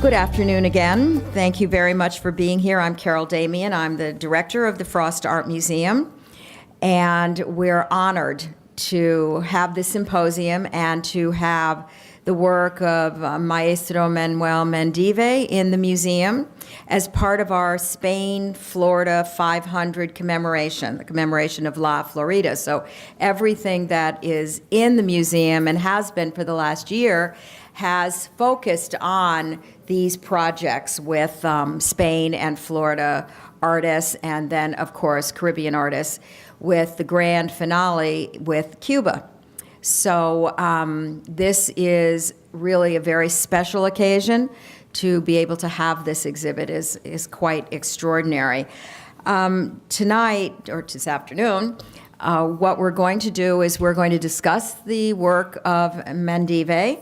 Good afternoon again. Thank you very much for being here. I'm Carol Damian. I'm the director of the Frost Art Museum, and we're honored to have this symposium and to have the work of Maestro Manuel Mendive in the museum as part of our Spain, Florida 500 commemoration, the commemoration of La Florida. So everything that is in the museum and has been for the last year has focused on these projects with Spain and Florida artists, and then, of course, Caribbean artists, with the grand finale with Cuba. So this is really a very special occasion. To be able to have this exhibit is quite extraordinary. Tonight, or this afternoon, what we're going to do is we're going to discuss the work of Mendive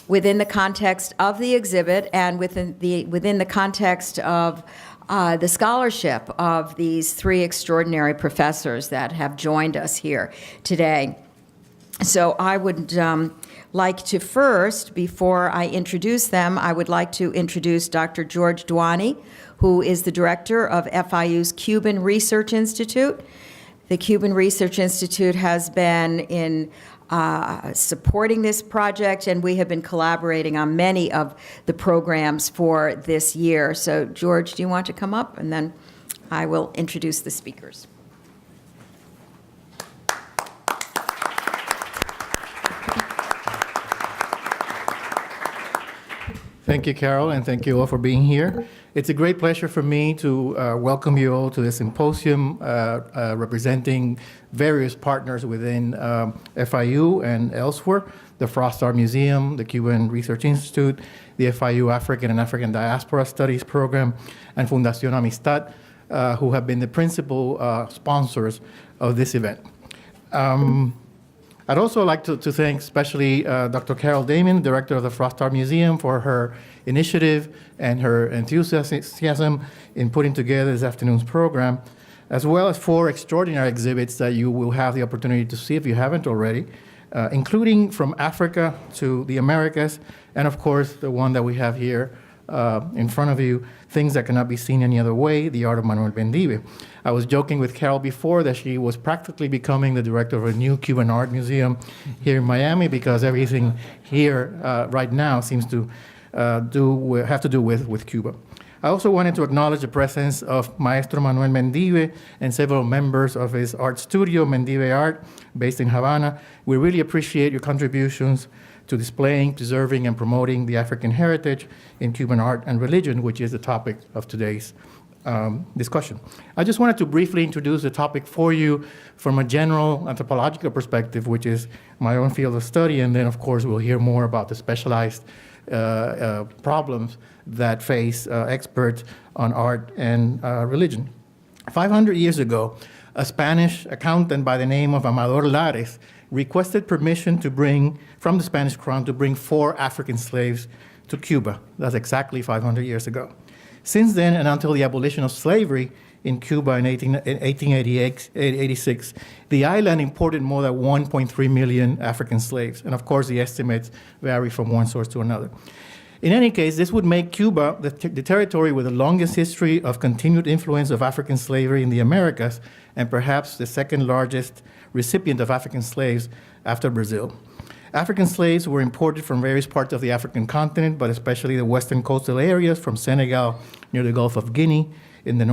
within the context of the exhibit and within the context of the scholarship of these three extraordinary professors that have joined us here today. So I would like to first, before I introduce them, I would like to introduce Dr. George Duani, who is the director of FIU's Cuban Research Institute. The Cuban Research Institute has been in supporting this project, and we have been collaborating on many of the programs for this year. So, George, do you want to come up? And then I will introduce the speakers. Thank you, Carol, and thank you all for being here. It's a great pleasure for me to welcome you all to this symposium representing various partners within FIU and elsewhere, the Frost Art Museum, the Cuban Research Institute, the FIU African and African Diaspora Studies Program, and Fundación Amistad, who have been the principal sponsors of this event. I'd also like to thank especially Dr. Carol Damian, director of the Frost Art Museum, for her initiative and her enthusiasm in putting together this afternoon's program, as well as 4 extraordinary exhibits that you will have the opportunity to see if you haven't already, including from Africa to the Americas, and of course the one that we have here in front of you, Things That Cannot Be Seen Any Other Way, The Art of Manuel Mendive. I was joking with Carol before that she was practically becoming the director of a new Cuban art museum here in Miami, because everything here right now seems to have to do with Cuba. I also wanted to acknowledge the presence of Maestro Manuel Mendive and several members of his art studio, Mendive Art, based in Havana. We really appreciate your contributions to displaying, preserving, and promoting the African heritage in Cuban art and religion, which is the topic of today's discussion. I just wanted to briefly introduce the topic for you from a general anthropological perspective, which is my own field of study, and then, of course, we'll hear more about the specialized problems that face experts on art and religion. 500 years ago, a Spanish accountant by the name of Amador Lares requested permission to bring, from the Spanish crown, to bring 4 African slaves to Cuba. That's exactly 500 years ago. Since then, and until the abolition of slavery in Cuba in 1886, the island imported more than 1.3 million African slaves. And of course, the estimates vary from one source to another. In any case, this would make Cuba the territory with the longest history of continued influence of African slavery in the Americas, and perhaps the second largest recipient of African slaves after Brazil. African slaves were imported from various parts of the African continent, but especially the western coastal areas from Senegal near the Gulf of Guinea in the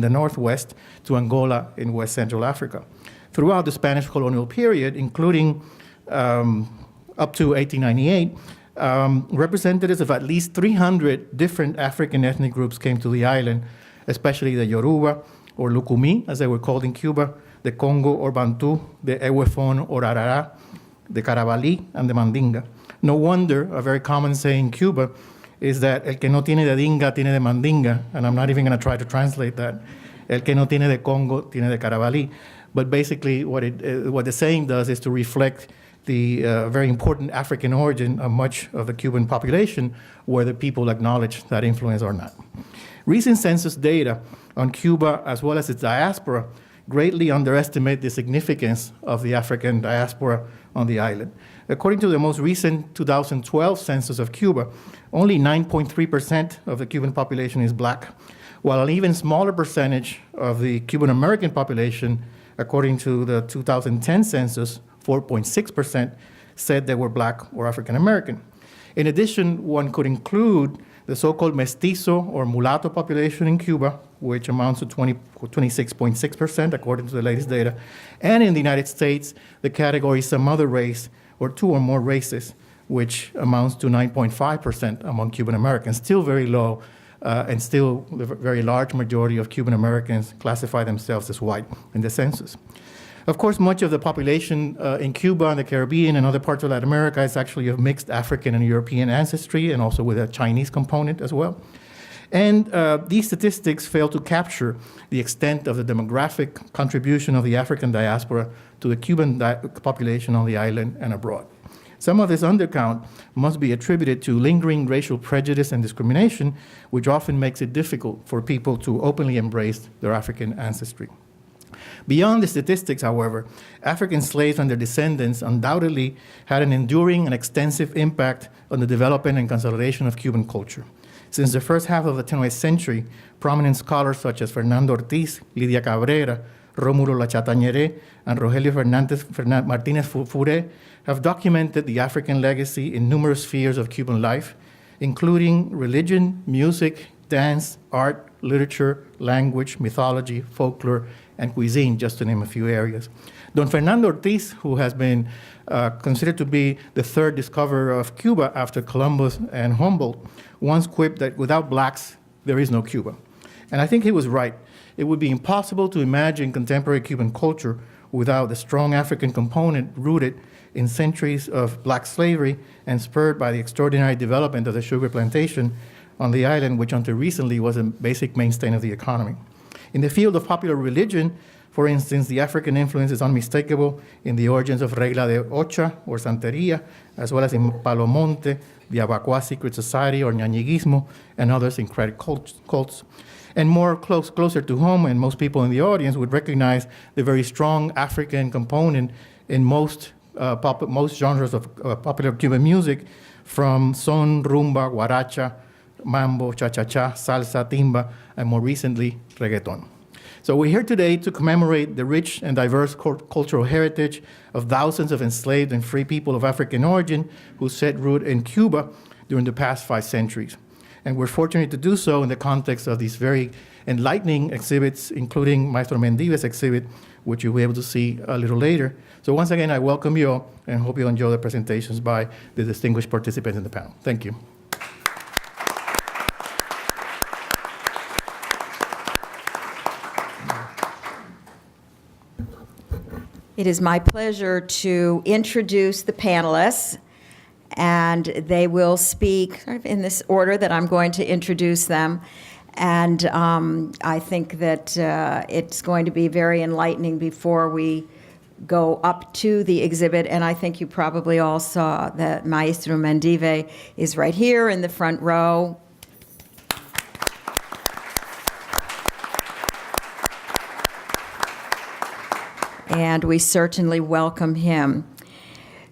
northwest to Angola in West Central Africa. Throughout the Spanish colonial period, including up to 1898, representatives of at least 300 different African ethnic groups came to the island, especially the Yoruba, or Lucumí, as they were called in Cuba, the Congo or Bantu, the Ewefon or Arara, the Carabalí, and the Mandinga. No wonder a very common saying in Cuba is that el que no tiene de dinga tiene de mandinga, and I'm not even going to try to translate that. El que no tiene de Congo tiene de Carabalí. But basically what the saying does is to reflect the very important African origin of much of the Cuban population, whether people acknowledge that influence or not. Recent census data on Cuba, as well as its diaspora, greatly underestimate the significance of the African diaspora on the island. According to the most recent 2012 census of Cuba, only 9.3% of the Cuban population is black, while an even smaller percentage of the Cuban American population, according to the 2010 census, 4.6%, said they were black or African American. In addition, one could include the so-called mestizo or mulatto population in Cuba, which amounts to 26.6%, according to the latest data, and in the United States, the category some other race or two or more races, which amounts to 9.5% among Cuban Americans, still very low, and still the very large majority of Cuban Americans classify themselves as white in the census. Of course, much of the population in Cuba and the Caribbean and other parts of Latin America is actually of mixed African and European ancestry, and also with a Chinese component as well. And these statistics fail to capture the extent of the demographic contribution of the African diaspora to the Cuban population on the island and abroad. Some of this undercount must be attributed to lingering racial prejudice and discrimination, which often makes it difficult for people to openly embrace their African ancestry. Beyond the statistics, however, African slaves and their descendants undoubtedly had an enduring and extensive impact on the development and consolidation of Cuban culture. Since the first half of the 20th century, prominent scholars such as Fernando Ortiz, Lidia Cabrera, Rómulo Lachatañere, and Rogelio Martínez Furé have documented the African legacy in numerous spheres of Cuban life, including religion, music, dance, art, literature, language, mythology, folklore, and cuisine, just to name a few areas. Don Fernando Ortiz, who has been considered to be the third discoverer of Cuba after Columbus and Humboldt, once quipped that without blacks, there is no Cuba. And I think he was right. It would be impossible to imagine contemporary Cuban culture without the strong African component rooted in centuries of black slavery and spurred by the extraordinary development of the sugar plantation on the island, which until recently was a basic mainstay of the economy. In the field of popular religion, for instance, the African influence is unmistakable in the origins of Regla de Ocha or Santeria, as well as in Palo Monte, the Abacuá secret society or Ñañiguismo, and other syncretic cults. And closer to home, and most people in the audience would recognize the very strong African component in most genres of popular Cuban music, from son, rumba, guaracha, mambo, cha-cha-cha, salsa, timba, and more recently, reggaeton. So we're here today to commemorate the rich and diverse cultural heritage of thousands of enslaved and free people of African origin who set root in Cuba during the past 5 centuries. And we're fortunate to do so in the context of these very enlightening exhibits, including Maestro Mendive's exhibit, which you'll be able to see a little later. So once again, I welcome you all and hope you enjoy the presentations by the distinguished participants in the panel. Thank you. It is my pleasure to introduce the panelists, and they will speak sort of in this order that I'm going to introduce them. And I think that it's going to be very enlightening before we go up to the exhibit. And I think you probably all saw that Maestro Mendive is right here in the front row. And we certainly welcome him.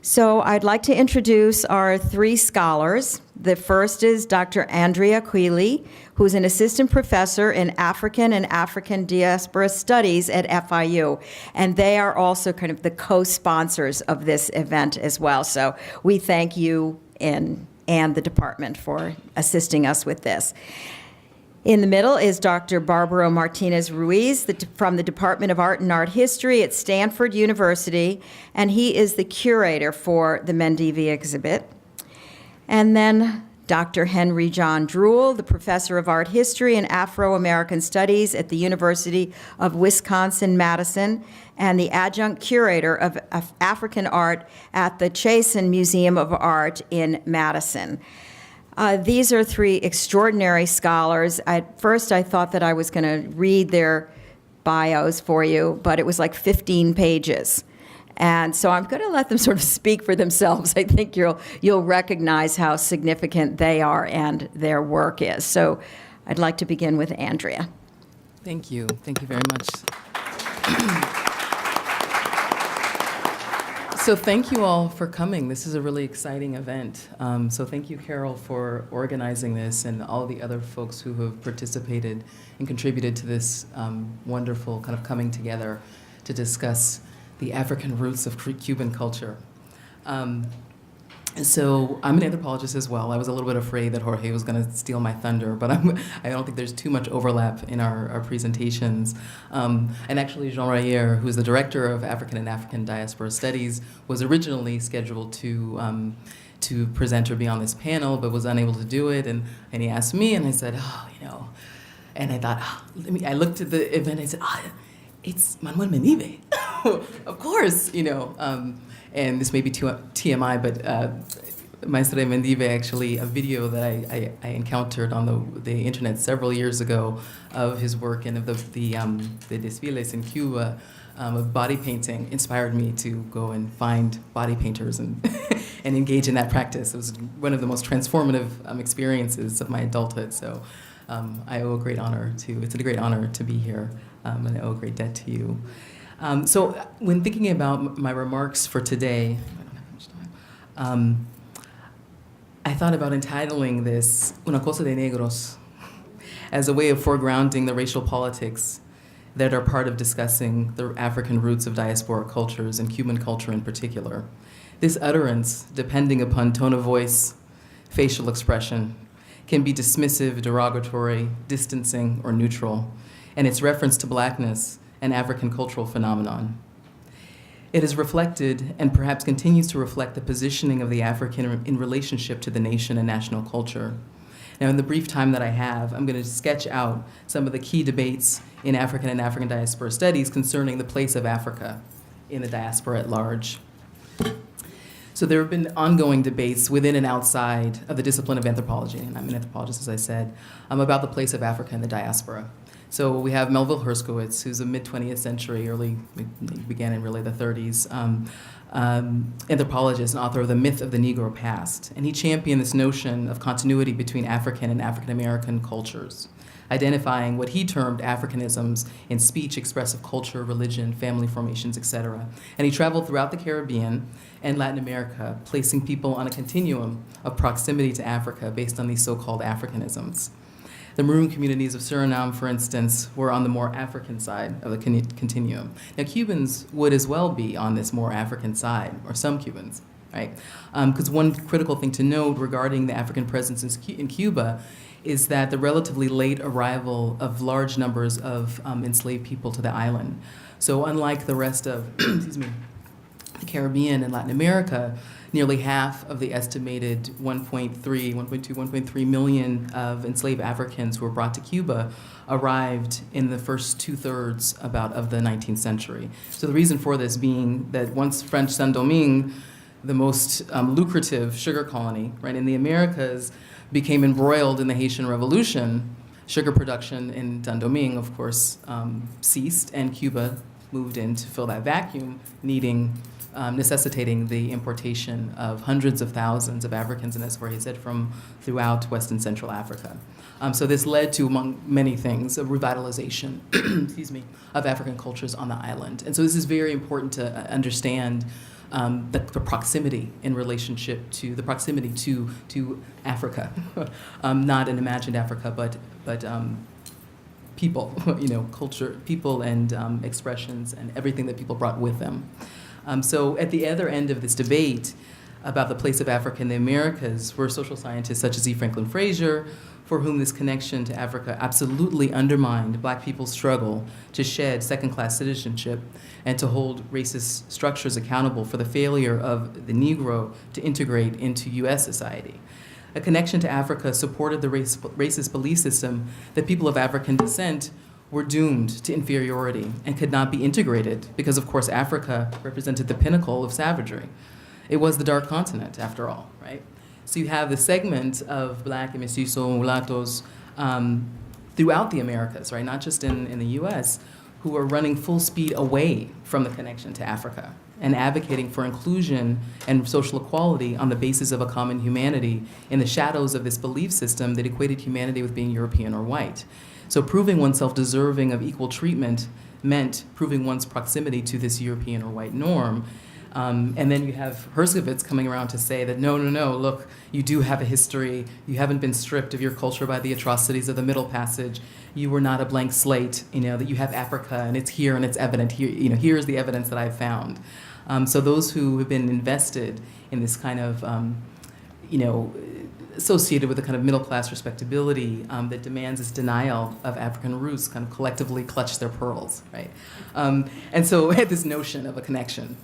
So I'd like to introduce our 3 scholars. The first is Dr. Andrea Quealy, who's an assistant professor in African and African diaspora studies at FIU. And they are also kind of the co-sponsors of this event as well. So we thank you and the department for assisting us with this. In the middle is Dr. Barbaro Martinez Ruiz from the Department of Art and Art History at Stanford University, and he is the curator for the Mendive exhibit. And then Dr. Henry John Druhl, the professor of art history and Afro-American studies at the University of Wisconsin-Madison, and the adjunct curator of African art at the Chasen Museum of Art in Madison. These are 3 extraordinary scholars. At first, I thought that I was going to read their bios for you, but it was like 15 pages. And so I'm going to let them sort of speak for themselves. I think you'll recognize how significant they are and their work is. So I'd like to begin with Andrea. Thank you. Thank you very much. So thank you all for coming. This is a really exciting event. So thank you, Carol, for organizing this, and all the other folks who have participated and contributed to this wonderful kind of coming together to discuss the African roots of Cuban culture. So I'm an anthropologist as well. I was a little bit afraid that Jorge was going to steal my thunder, but I don't think there's too much overlap in our presentations. And actually, Jean Rayer, who's the director of African and African Diaspora Studies, was originally scheduled to present or be on this panel, but was unable to do it. And he asked me, and I said, and I thought, I looked at the event, and I said, it's Manuel Mendive. Of course, and this may be TMI, but Maestre Mendive, actually, a video that I encountered on the internet several years ago of his work and of the desfiles in Cuba of body painting inspired me to go and find body painters and and engage in that practice. It was one of the most transformative experiences of my adulthood. So I owe a great honor it's a great honor to be here, and I owe a great debt to you. So when thinking about my remarks for today, I don't have much time, I thought about entitling this Una Cosa de Negros as a way of foregrounding the racial politics that are part of discussing the African roots of diaspora cultures and Cuban culture in particular. This utterance, depending upon tone of voice, facial expression, can be dismissive, derogatory, distancing, or neutral, and its reference to blackness an African cultural phenomenon. It has reflected, and perhaps continues to reflect, the positioning of the African in relationship to the nation and national culture. Now, in the brief time that I have, I'm going to sketch out some of the key debates in African and African diaspora studies concerning the place of Africa in the diaspora at large. So there have been ongoing debates within and outside of the discipline of anthropology, and I'm an anthropologist, as I said, about the place of Africa in the diaspora. So we have Melville Herskowitz, who's a mid-20th century, began in really the 30s, anthropologist and author of The Myth of the Negro Past. And he championed this notion of continuity between African and African-American cultures, identifying what he termed Africanisms in speech, expressive culture, religion, family formations, etc. And he traveled throughout the Caribbean and Latin America, placing people on a continuum of proximity to Africa based on these so-called Africanisms. The Maroon communities of Suriname, for instance, were on the more African side of the continuum. Now, Cubans would as well be on this more African side, or some Cubans, right? Because one critical thing to note regarding the African presence in Cuba is that the relatively late arrival of large numbers of enslaved people to the island. So unlike the rest of, excuse me, the Caribbean and Latin America, nearly half of the estimated 1.3 million of enslaved Africans who were brought to Cuba arrived in the first two-thirds of the 19th century. So the reason for this being that once French Saint-Domingue, the most lucrative sugar colony, right, in the Americas, became embroiled in the Haitian Revolution, sugar production in Saint-Domingue, of course, ceased, and Cuba moved in to fill that vacuum, necessitating the importation of hundreds of thousands of Africans, and as Jorge said, from throughout West and Central Africa. So this led to, among many things, a revitalization, excuse me, of African cultures on the island. And so this is very important to understand the proximity in relationship to the proximity to Africa, not an imagined Africa, but people, culture, people and expressions and everything that people brought with them. So at the other end of this debate about the place of Africa in the Americas were social scientists such as E. Franklin Frazier, for whom this connection to Africa absolutely undermined Black people's struggle to shed second-class citizenship and to hold racist structures accountable for the failure of the Negro to integrate into U.S. society. A connection to Africa supported the racist belief system that people of African descent were doomed to inferiority and could not be integrated because, of course, Africa represented the pinnacle of savagery. It was the dark continent, after all, right? So you have the segment of Black and mestizo mulattoes throughout the Americas, right? Not just in the U.S., who are running full speed away from the connection to Africa and advocating for inclusion and social equality on the basis of a common humanity in the shadows of this belief system that equated humanity with being European or white. So proving oneself deserving of equal treatment meant proving one's proximity to this European or white norm. And then you have Herskovits coming around to say that, no, look, you do have a history. You haven't been stripped of your culture by the atrocities of the Middle Passage. You were not a blank slate, that you have Africa, and it's here, and it's evident. Here, here's the evidence that I've found. So those who have been invested in this kind of, associated with a kind of middle-class respectability that demands this denial of African roots kind of collectively clutch their pearls, right? And so had this notion of a connection.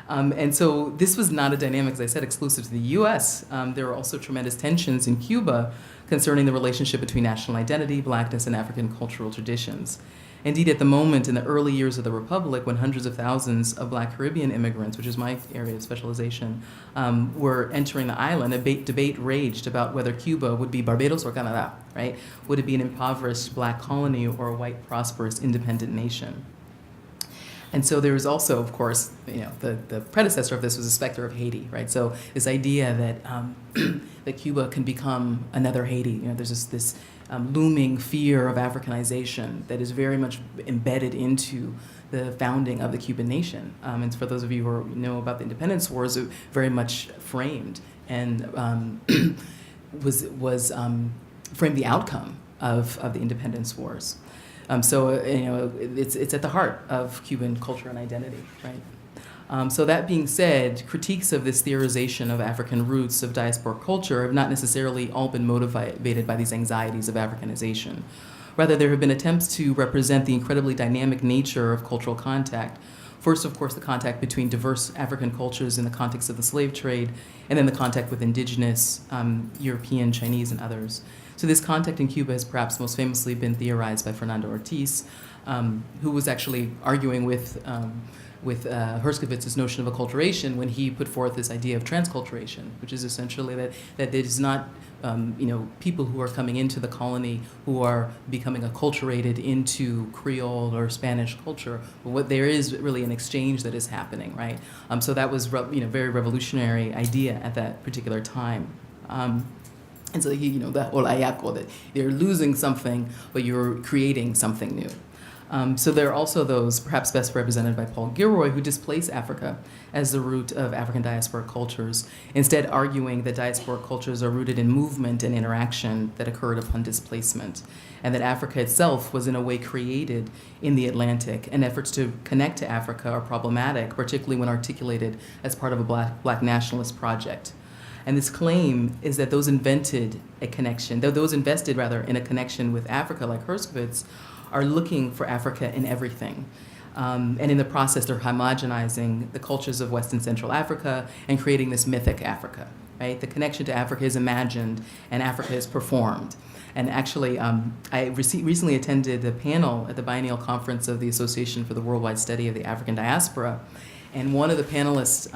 And so this was not a dynamic, as I said, exclusive to the U.S. There were also tremendous tensions in Cuba concerning the relationship between national identity, blackness, and African cultural traditions. Indeed, at the moment, in the early years of the Republic, when hundreds of thousands of Black Caribbean immigrants, which is my area of specialization, were entering the island, a debate raged about whether Cuba would be Barbados or Canada, right? Would it be an impoverished Black colony or a white, prosperous, independent nation? And so there was also, of course, the predecessor of this was the specter of Haiti, right? So this idea that that Cuba can become another Haiti. There's this looming fear of Africanization that is very much embedded into the founding of the Cuban nation. And for those of you who know about the independence wars, it very much framed and was framed the outcome of the independence wars. It's at the heart of Cuban culture and identity, right? So that being said, critiques of this theorization of African roots of diasporic culture have not necessarily all been motivated by these anxieties of Africanization. Rather, there have been attempts to represent the incredibly dynamic nature of cultural contact. First, of course, the contact between diverse African cultures in the context of the slave trade, and then the contact with indigenous, European, Chinese, and others. So this contact in Cuba has perhaps most famously been theorized by Fernando Ortiz, who was actually arguing with Herskovits' notion of acculturation when he put forth this idea of transculturation, which is essentially that it is not people who are coming into the colony who are becoming acculturated into Creole or Spanish culture, but what there is really an exchange that is happening, right? So that was very revolutionary idea at that particular time. And so the whole ayako, that you're losing something, but you're creating something new. So there are also those, perhaps best represented by Paul Gilroy, who displace Africa as the root of African diasporic cultures, instead arguing that diasporic cultures are rooted in movement and interaction that occurred upon displacement, and that Africa itself was in a way created in the Atlantic, and efforts to connect to Africa are problematic, particularly when articulated as part of a black nationalist project. And this claim is that those invested in a connection with Africa, like Herskovits, are looking for Africa in everything. And in the process, they're homogenizing the cultures of West and Central Africa and creating this mythic Africa, right? The connection to Africa is imagined and Africa is performed. And actually, I recently attended a panel at the biennial conference of the Association for the Worldwide Study of the African Diaspora. And one of the panelists,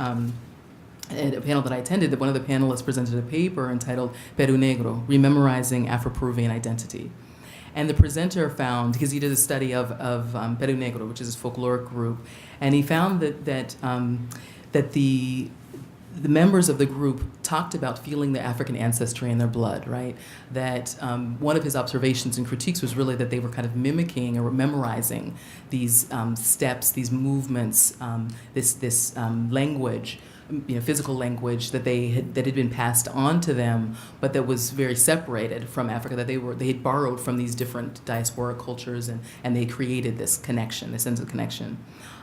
at a panel that I attended, one of the panelists presented a paper entitled Peru Negro, Rememorizing Afro-Peruvian Identity. And the presenter found, because he did a study of Peru Negro, which is a folkloric group, and he found that the members of the group talked about feeling the African ancestry in their blood, right? That one of his observations and critiques was really that they were kind of mimicking or memorizing these steps, these movements, this language, physical language that had been passed on to them, but that was very separated from Africa, that they had borrowed from these different diasporic cultures, and they created this connection, this sense of connection.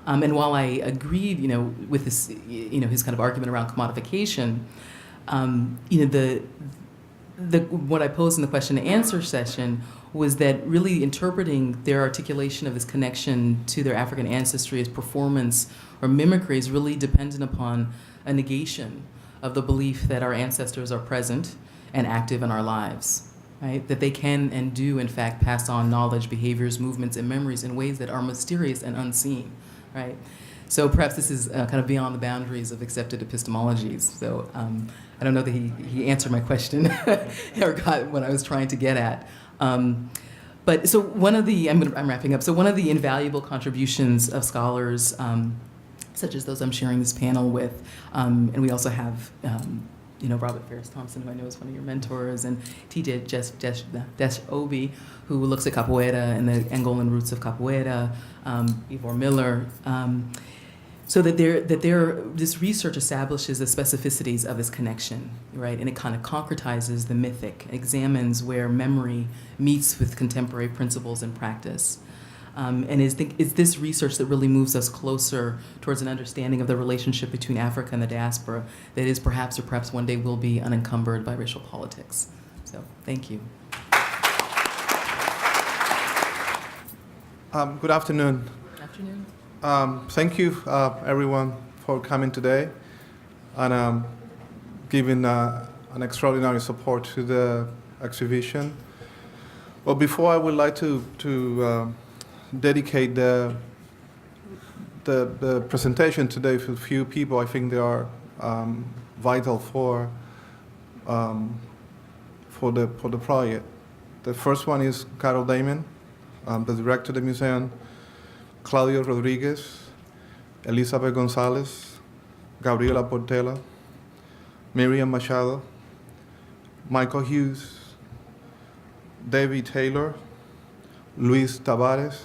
And while I agreed, with this, his kind of argument around commodification, what I posed in the question and answer session was that really interpreting their articulation of this connection to their African ancestry as performance or mimicry is really dependent upon a negation of the belief that our ancestors are present and active in our lives, right? That they can and do, in fact, pass on knowledge, behaviors, movements, and memories in ways that are mysterious and unseen, right? So perhaps this is kind of beyond the boundaries of accepted epistemologies. So I don't know that he answered my question or got what I was trying to get at. But so one of the, I'm wrapping up, so one of the invaluable contributions of scholars, such as those I'm sharing this panel with, and we also have Robert Ferris Thompson, who I know is one of your mentors, and TJ Desh Obi, who looks at capoeira and the Angolan roots of capoeira, Ivor Miller, so that this research establishes the specificities of this connection, right? And it kind of concretizes the mythic, examines where memory meets with contemporary principles and practice. And it's this research that really moves us closer towards an understanding of the relationship between Africa and the diaspora that is perhaps one day will be unencumbered by racial politics. So thank you. Good afternoon. Afternoon. Thank you, everyone, for coming today and giving an extraordinary support to the exhibition. Well, before I would like to dedicate the presentation today to a few people. I think they are vital for the project. The first one is Carol Damon, the director of the museum, Claudio Rodriguez, Elizabeth Gonzalez, Gabriela Portela, Miriam Machado, Michael Hughes, Debbie Taylor, Luis Tavares,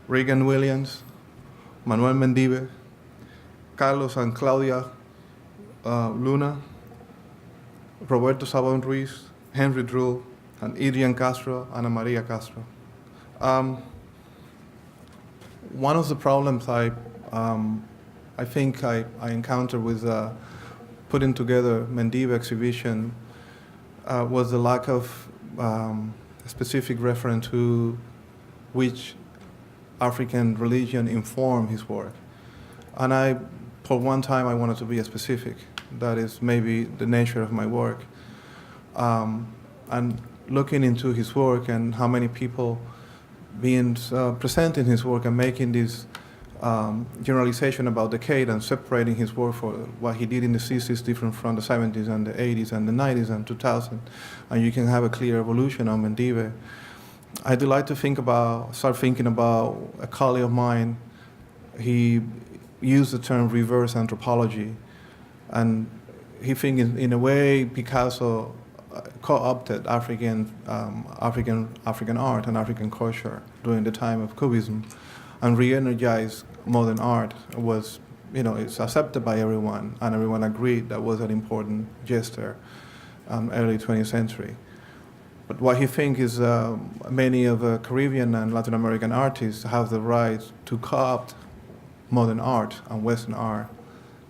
Reagan Williams, Manuel Mendive, Carlos and Claudia Luna, Roberto Sabon Ruiz, Henry Drull, and Adrian Castro, Ana Maria Castro. One of the problems I think I encountered with putting together Mendive exhibition was the lack of specific reference to which African religion informed his work. And for one time, I wanted to be specific. That is maybe the nature of my work. And looking into his work and how many people being presenting his work and making this generalization about decade and separating his work for what he did in the 60s different from the 70s and the 80s and the 90s and 2000. And you can have a clear evolution on Mendive. I do like to start thinking about a colleague of mine. He used the term reverse anthropology. And he thinks in a way Picasso co-opted African art and African culture during the time of Cubism and re-energized modern art. It's accepted by everyone, and everyone agreed that was an important gesture early 20th century. But what he thinks is many of the Caribbean and Latin American artists have the right to co-opt modern art and Western art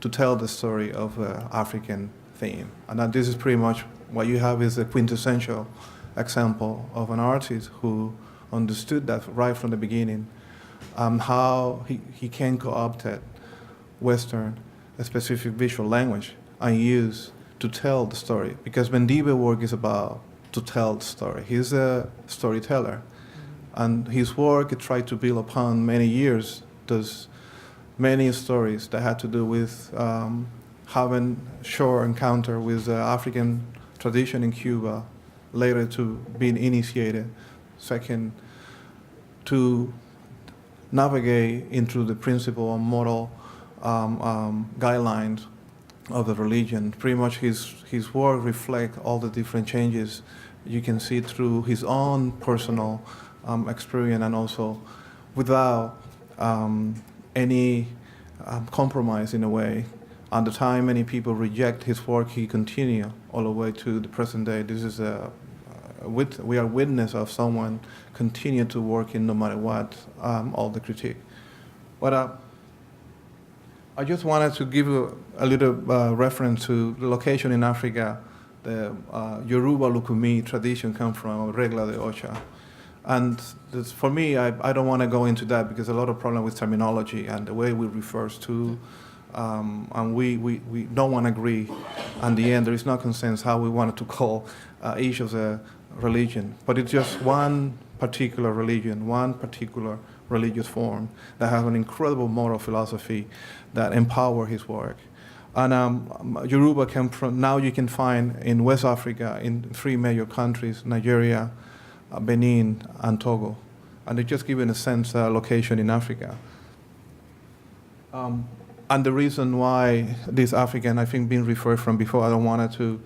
to tell the story of the African theme. And that this is pretty much what you have is a quintessential example of an artist who understood that right from the beginning, how he can co-opt Western, a specific visual language, and use to tell the story. Because Mendive's work is about to tell the story. He's a storyteller. And his work tried to build upon many years. There's many stories that had to do with having short encounter with the African tradition in Cuba, later to being initiated. Second, to navigate into the principle and moral guidelines of the religion. Pretty much his work reflects all the different changes you can see through his own personal experience, and also without any compromise in a way. At the time many people reject his work, he continued all the way to the present day. This is we are witness of someone continue to work in no matter what, all the critique. But I just wanted to give a little reference to the location in Africa. The Yoruba Lukumi tradition comes from Regla de Ocha. And this, for me, I don't want to go into that because a lot of problem with terminology and the way we refer to, and we don't want to agree. In the end, there is no consensus how we wanted to call each of the religion. But it's just one particular religion, one particular religious form that has an incredible moral philosophy that empower his work. And Yoruba came from, now you can find in West Africa in 3 major countries, Nigeria, Benin, and Togo. And they just give a sense location in Africa. And the reason why this African, I think, being referred from before, I don't want it to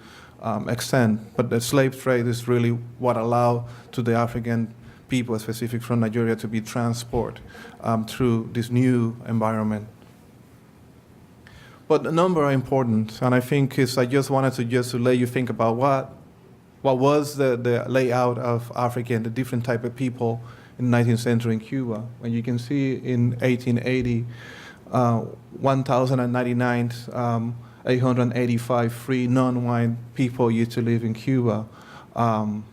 extend, but the slave trade is really what allowed to the African people, specific from Nigeria, to be transported through this new environment. But the number are important, and I think I just wanted to let you think about what was the layout of Africa and the different type of people in the 19th century in Cuba. And you can see in 1880, 1,099, 885 free non-white people used to live in Cuba. And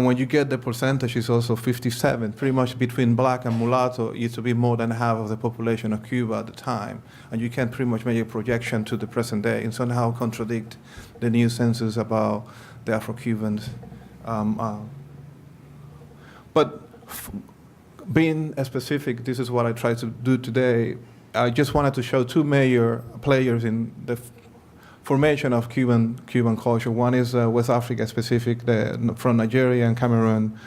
when you get the percentage, it's also 57, pretty much between black and mulatto. It used to be more than half of the population of Cuba at the time. And you can pretty much make a projection to the present day and somehow contradict the new census about the Afro-Cubans. But being specific, this is what I try to do today. I just wanted to show two major players in the formation of Cuban culture. One is West Africa specific, from Nigeria and Cameroon,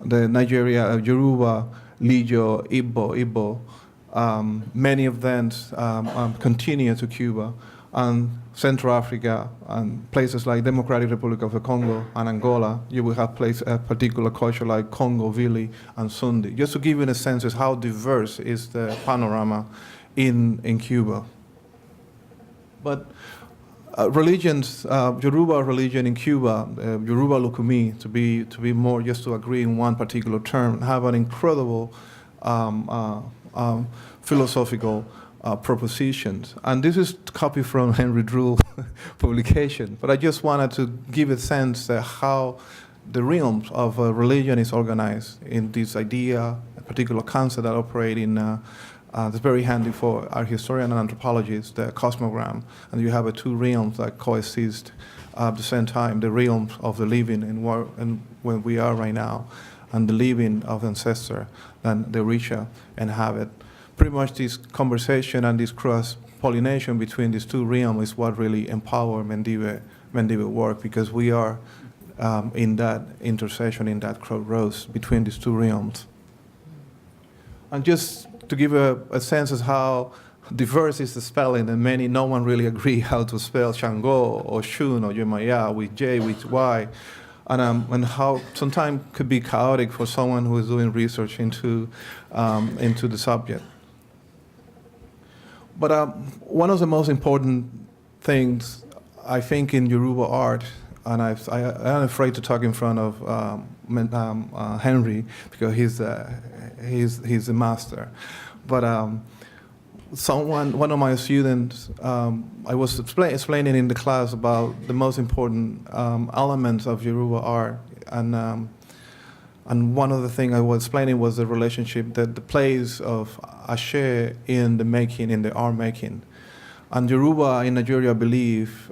the Nigeria, Yoruba, Lijo, Igbo. Many of them continue to Cuba, and Central Africa and places like Democratic Republic of the Congo and Angola. You will have a particular culture like Congo, Vili, and Sundi. Just to give you a sense of how diverse is the panorama in Cuba. But religions, Yoruba religion in Cuba, Yoruba Lukumi, to be more, just to agree in one particular term, have an incredible philosophical propositions. And this is copied from Henry Drew publication, but I just wanted to give a sense of how the realms of religion is organized in this idea, a particular concept that operate in that's very handy for our historian and anthropologists, the cosmogram. And you have two realms that coexist at the same time, the realms of the living and where we are right now, and the living of the ancestor and the richer inhabit. Pretty much this conversation and this cross-pollination between these two realms is what really empower Mendive work, because we are in that intersection, in that crossroads between these two realms. And just to give a sense of how diverse is the spelling, and no one really agree how to spell Shango or Shun or Yemaya with J, with Y, and how sometimes could be chaotic for someone who is doing research into the subject. But one of the most important things, I think, in Yoruba art, and I'm afraid to talk in front of Henry because he's the master. But one of my students, I was explaining in the class about the most important elements of Yoruba art, and one of the things I was explaining was the relationship that the place of Ashe in the art making. And Yoruba in Nigeria believe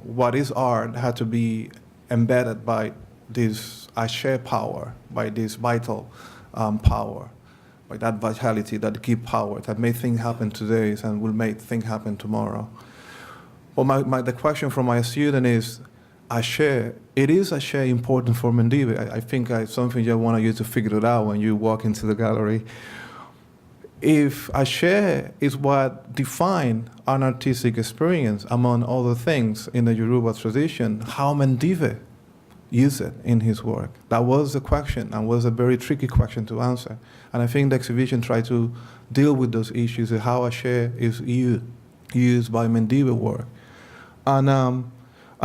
what is art had to be embedded by this Ashe power, by this vital power, by that vitality, that key power that made things happen today and will make things happen tomorrow. Well, the question from my student is, Ashe, it is Ashe important for Mendive? I think it's something you want you to figure it out when you walk into the gallery. If Ashe is what defines an artistic experience, among other things, in the Yoruba tradition, how Mendive use it in his work? That was the question, and was a very tricky question to answer. And I think the exhibition tried to deal with those issues of how Ashe is used by Mendive work. And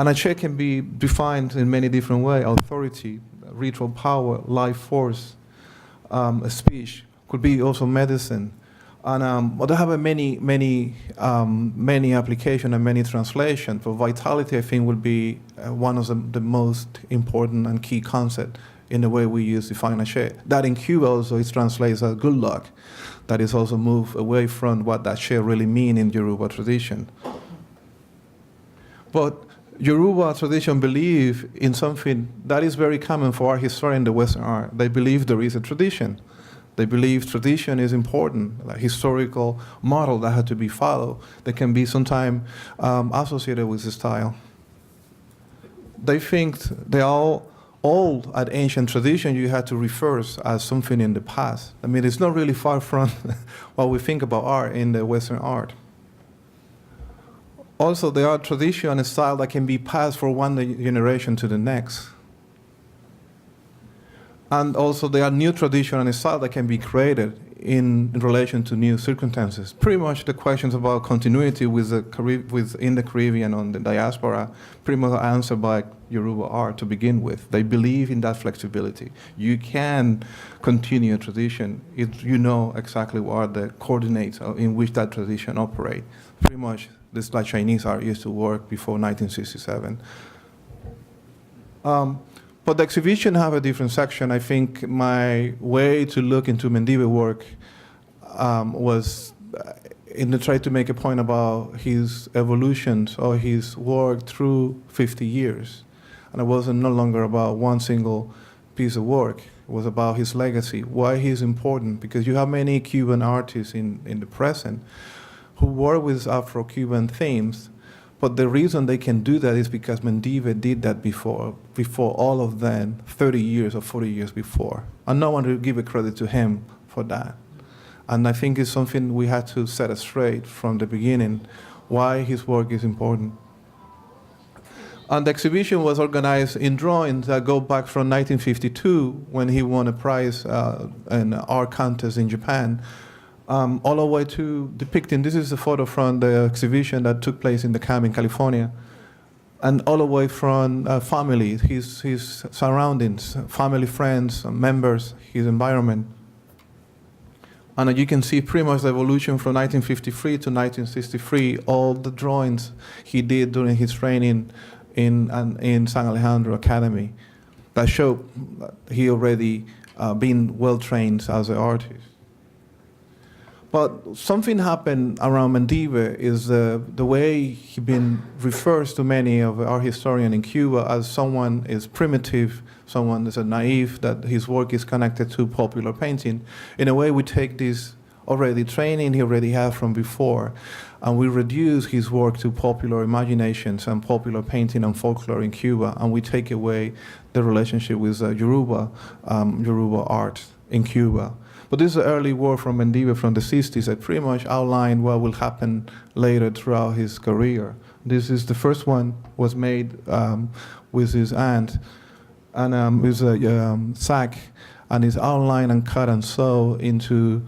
Ashe can be defined in many different ways: authority, ritual power, life force, speech. Could be also medicine, and but they have many applications and many translations. But vitality, I think, will be one of the most important and key concept in the way we define Ashe. That in Cuba also is translated as good luck. That is also moved away from what that Ashe really mean in Yoruba tradition. But Yoruba tradition believe in something that is very common for our historian in the Western art. They believe there is a tradition. They believe tradition is important, a historical model that had to be followed, that can be sometimes associated with the style. They think they all old, at ancient tradition, you had to refer as something in the past. I mean, it's not really far from what we think about art in the Western art. Also, there are tradition and style that can be passed from one generation to the next. And also, there are new tradition and style that can be created in relation to new circumstances. Pretty much the questions about continuity within the Caribbean and the diaspora pretty much are answered by Yoruba art to begin with. They believe in that flexibility. You can continue a tradition if you know exactly what are the coordinates in which that tradition operates. Pretty much this like Chinese art used to work before 1967. But the exhibition have a different section. I think my way to look into Mendive work was in the try to make a point about his evolutions or his work through 50 years. And it wasn't no longer about one single piece of work. It was about his legacy, why he's important, because you have many Cuban artists in the present who work with Afro-Cuban themes. But the reason they can do that is because Mendive did that before all of them, 30 years or 40 years before. And no one will give a credit to him for that. And I think it's something we had to set straight from the beginning, why his work is important. And the exhibition was organized in drawings that go back from 1952, when he won a prize in an art contest in Japan, all the way to depicting, this is a photo from the exhibition that took place in the camp in California, and all the way from family, his surroundings, family, friends, members, his environment. And you can see pretty much the evolution from 1953 to 1963, all the drawings he did during his training in San Alejandro Academy that show that he already been well-trained as an artist. But something happened around Mendive is the way he been refers to many of our historians in Cuba as someone is primitive, someone is a naive, that his work is connected to popular painting. In a way, we take this already training he already had from before, and we reduce his work to popular imaginations and popular painting and folklore in Cuba, and we take away the relationship with Yoruba art in Cuba. But this is an early work from Mendive from the 60s that pretty much outlined what will happen later throughout his career. This is the first one was made with his aunt, and with a sack, and is outlined and cut and sew into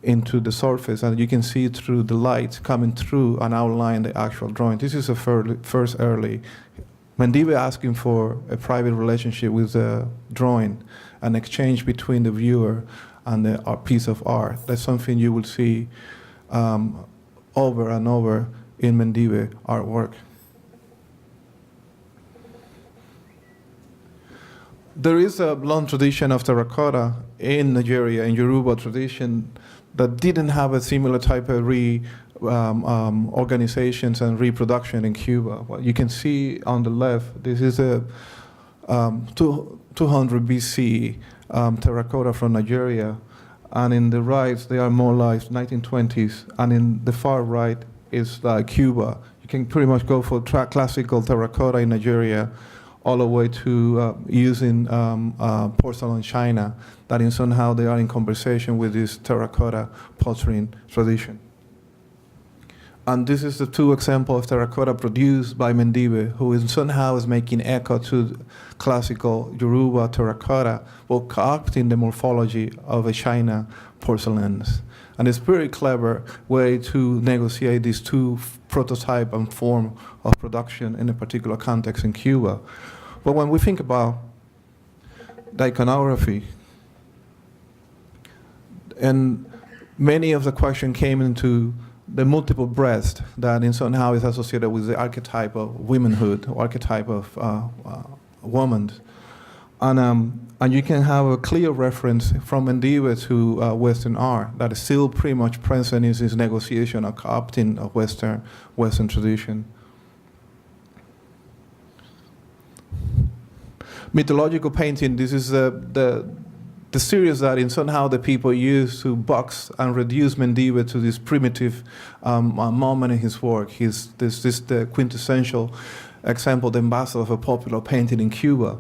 the surface, and you can see through the light coming through and outline the actual drawing. This is a first early. Mendive asking for a private relationship with the drawing, an exchange between the viewer and the piece of art. That's something you will see over and over in Mendive artwork. There is a long tradition of terracotta in Nigeria, in Yoruba tradition, that didn't have a similar type of organizations and reproduction in Cuba. What you can see on the left, this is a 200 BC terracotta from Nigeria, and in the right they are more like 1920s, and in the far right is like Cuba. You can pretty much go for classical terracotta in Nigeria, all the way to using porcelain china, that in somehow they are in conversation with this terracotta pottery tradition. And this is the two examples of terracotta produced by Mendive, who is somehow is making echo to classical Yoruba terracotta, while co-opting the morphology of a china porcelains. And it's a very clever way to negotiate these two prototype and form of production in a particular context in Cuba. But when we think about the iconography, and many of the questions came into the multiple breast that in somehow is associated with the archetype of womanhood, or archetype of woman. And you can have a clear reference from Mendive to Western art that is still pretty much present in this negotiation of co-opting of Western tradition. Mythological painting, this is the series that in somehow the people use to box and reduce Mendive to this primitive moment in his work. This is the quintessential example, the ambassador of a popular painting in Cuba.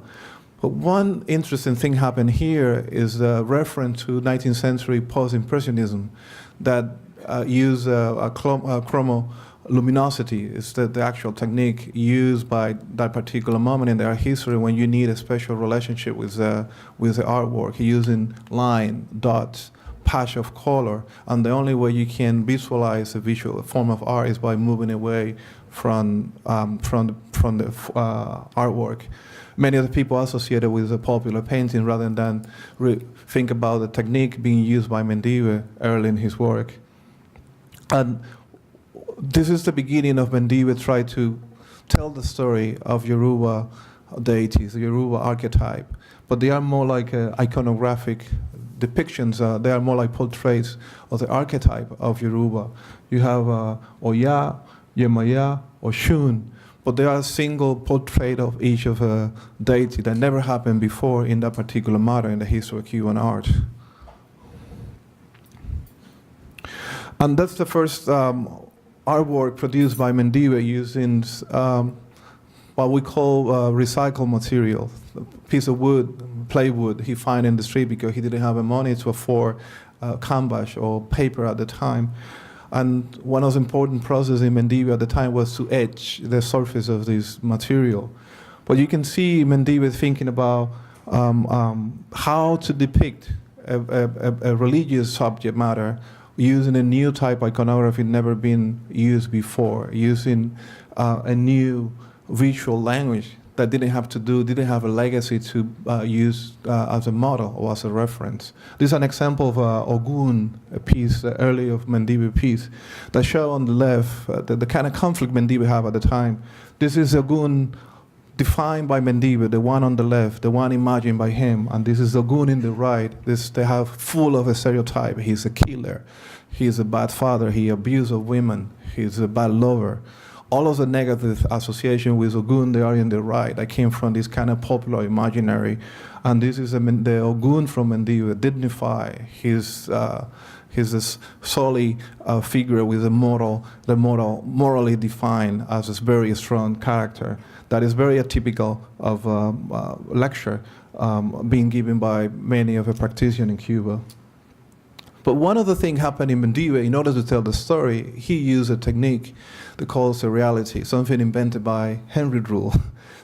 But one interesting thing happened here is the reference to 19th century post-impressionism that use chromoluminosity. It's the actual technique used by that particular moment in their history when you need a special relationship with the artwork, using line, dots, patch of color, and the only way you can visualize a visual form of art is by moving away from the artwork. Many of the people associated with the popular painting rather than think about the technique being used by Mendive early in his work. And this is the beginning of Mendive try to tell the story of Yoruba deities, the Yoruba archetype, but they are more like iconographic depictions. They are more like portraits of the archetype of Yoruba. You have Oya, Yemaya, Oshun, but they are a single portrait of each of a deity that never happened before in that particular matter in the history of Cuban art. And that's the first artwork produced by Mendive using what we call recycled material, a piece of wood, plywood he found in the street because he didn't have the money to afford canvas or paper at the time. And one of the important processes in Mendive at the time was to etch the surface of this material. But you can see Mendive thinking about how to depict a religious subject matter using a new type of iconography never been used before, using a new visual language that didn't have a legacy to use as a model or as a reference. This is an example of Ogun, a piece, early of Mendive piece, that show on the left the kind of conflict Mendive have at the time. This is Ogun defined by Mendive, the one on the left, the one imagined by him, and this is Ogun in the right. They have full of a stereotype. He's a killer, he's a bad father, he abuses one, he's a bad lover. All of the negative association with Ogun, they are in the right. I came from this kind of popular imaginary. And this is the Ogun from Mendive, dignify. He's a solid figure with morally defined as a very strong character. That is very atypical of lecture being given by many of the practitioners in Cuba. But one of the things happened in Mendive, in order to tell the story, he used a technique that calls seriality, something invented by Henry Rule.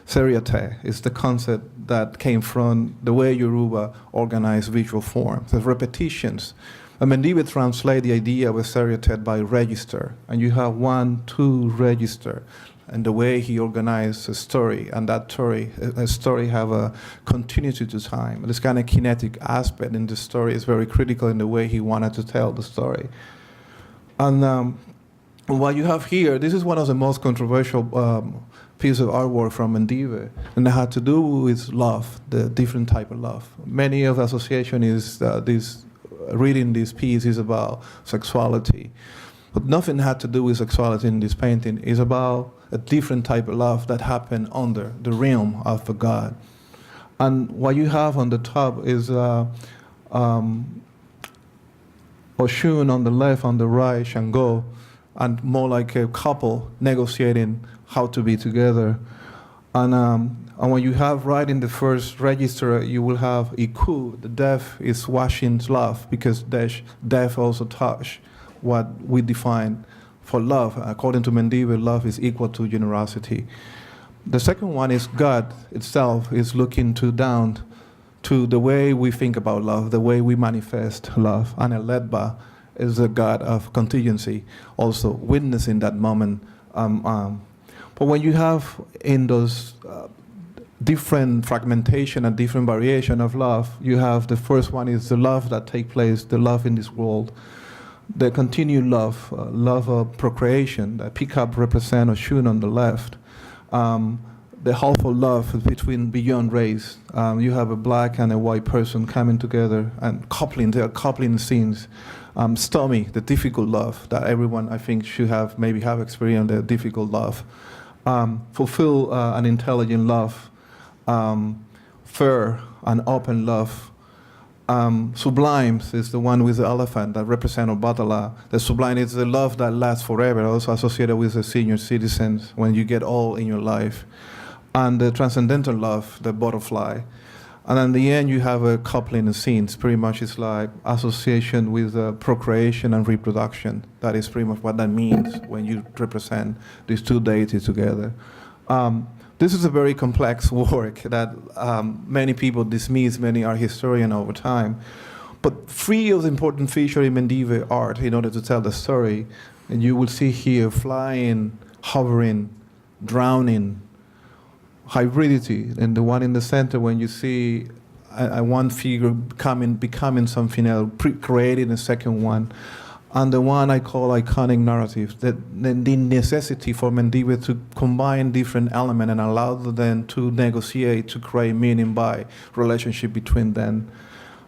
Seriate is the concept that came from the way Yoruba organized visual forms, the repetitions. And Mendive translated the idea of a seriate by register, and you have 1, 2 register, and the way he organized a story, and that story have a continuity to time. This kind of kinetic aspect in the story is very critical in the way he wanted to tell the story. And what you have here, this is one of the most controversial pieces of artwork from Mendive, and it had to do with love, the different type of love. Many of the association is reading this piece is about sexuality. But nothing had to do with sexuality in this painting. It's about a different type of love that happened under the realm of the God. And what you have on the top is Oshun on the left, on the right, Shango, and more like a couple negotiating how to be together. And when you have right in the first register, you will have Iku, the deaf is washing love, because deaf also touch what we define for love. According to Mendive, love is equal to generosity. The second one is God itself is looking down to the way we think about love, the way we manifest love. And Eledba is the God of contingency, also witnessing that moment. But when you have in those different fragmentation and different variation of love, you have the first one is the love that takes place, the love in this world. The continued love, love of procreation, that pickup represent Oshun on the left. The hopeful love between beyond race. You have a black and a white person coming together and coupling, they are coupling scenes. Stormy, the difficult love that everyone I think should have, maybe have experienced a difficult love. Fulfill an intelligent love. Fair and open love. Sublime is the one with the elephant that represents Obatala. The sublime is the love that lasts forever, also associated with the senior citizens when you get old in your life. and the transcendental love, the butterfly. And in the end, you have a coupling of scenes. Pretty much it's like association with procreation and reproduction. That is pretty much what that means when you represent these two deities together. This is a very complex work that many people dismiss, many art historians over time. But three of the important features in Mendive art in order to tell the story, and you will see here flying, hovering, drowning, hybridity, and the one in the center when you see one figure becoming something else, creating a second one, and the one I call iconic narrative, that the necessity for Mendive to combine different elements and allow them to negotiate, to create meaning by relationship between them.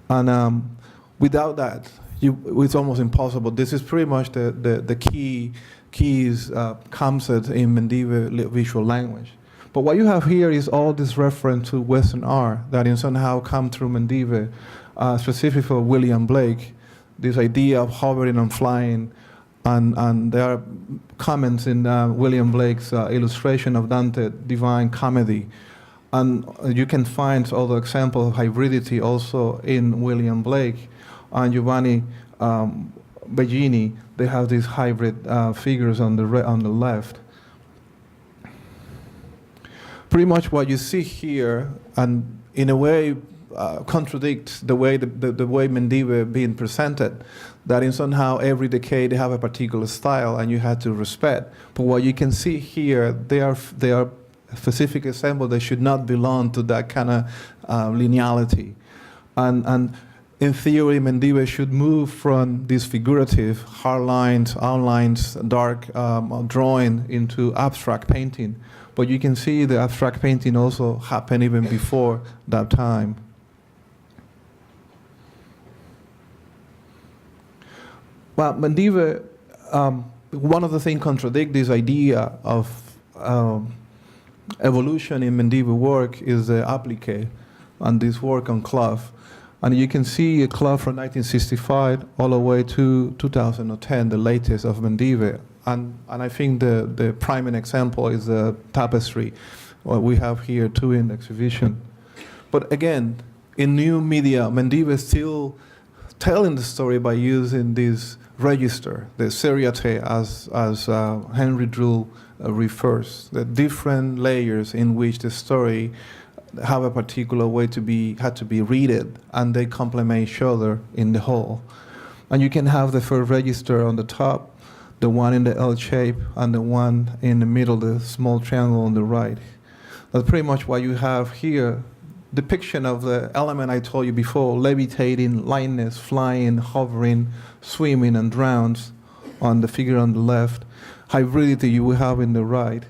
And without that, it's almost impossible. This is pretty much the keys concept in Mendive visual language. But what you have here is all this reference to Western art that in somehow come through Mendive, specifically for William Blake, this idea of hovering and flying. And there are comments in William Blake's illustration of Dante, Divine Comedy. And you can find other examples of hybridity also in William Blake and Giovanni Bellini. They have these hybrid figures on the left. Pretty much what you see here, and in a way contradicts the way the way Mendive being presented, that in somehow every decade they have a particular style and you have to respect. But what you can see here, they are specific examples that should not belong to that kind of lineality. And in theory, Mendive should move from this figurative, hard lines, outlines, dark drawing into abstract painting. But you can see the abstract painting also happened even before that time. Well, Mendive, one of the things contradict this idea of evolution in Mendive work is the applique and this work on cloth. And you can see a cloth from 1965 all the way to 2010, the latest of Mendive. And I think the prime example is the tapestry, what we have here too in the exhibition. But again, in new media, Mendive is still telling the story by using this register, the seriate, as Henry Drull refers, the different layers in which the story have a particular way had to be read, and they complement each other in the whole. And you can have the first register on the top, the one in the L shape, and the one in the middle, the small triangle on the right. That's pretty much what you have here. Depiction of the element I told you before, levitating, lightness, flying, hovering, swimming, and drowns on the figure on the left. Hybridity you will have in the right.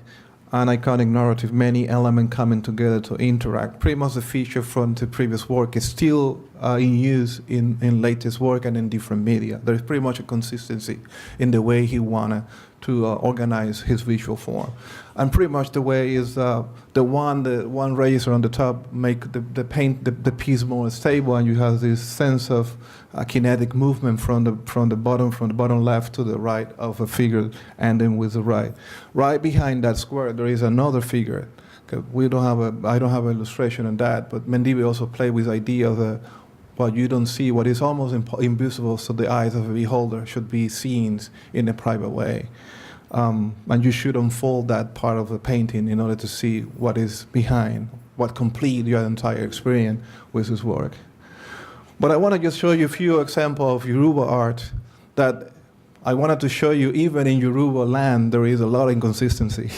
An iconic narrative, many elements coming together to interact. Pretty much the feature from the previous work is still in use in latest work and in different media. There is pretty much a consistency in the way he wanted to organize his visual form. And pretty much the way is the one register on the top make the piece more stable, and you have this sense of kinetic movement from the bottom left to the right of a figure, ending with the right. Right behind that square, there is another figure. I don't have an illustration on that, but Mendive also played with the idea of what you don't see, what is almost invisible, so the eyes of a beholder should be seen in a private way. And you should unfold that part of the painting in order to see what is behind, what complete your entire experience with his work. But I want to just show you a few examples of Yoruba art that I wanted to show you. Even in Yoruba land, there is a lot of inconsistency.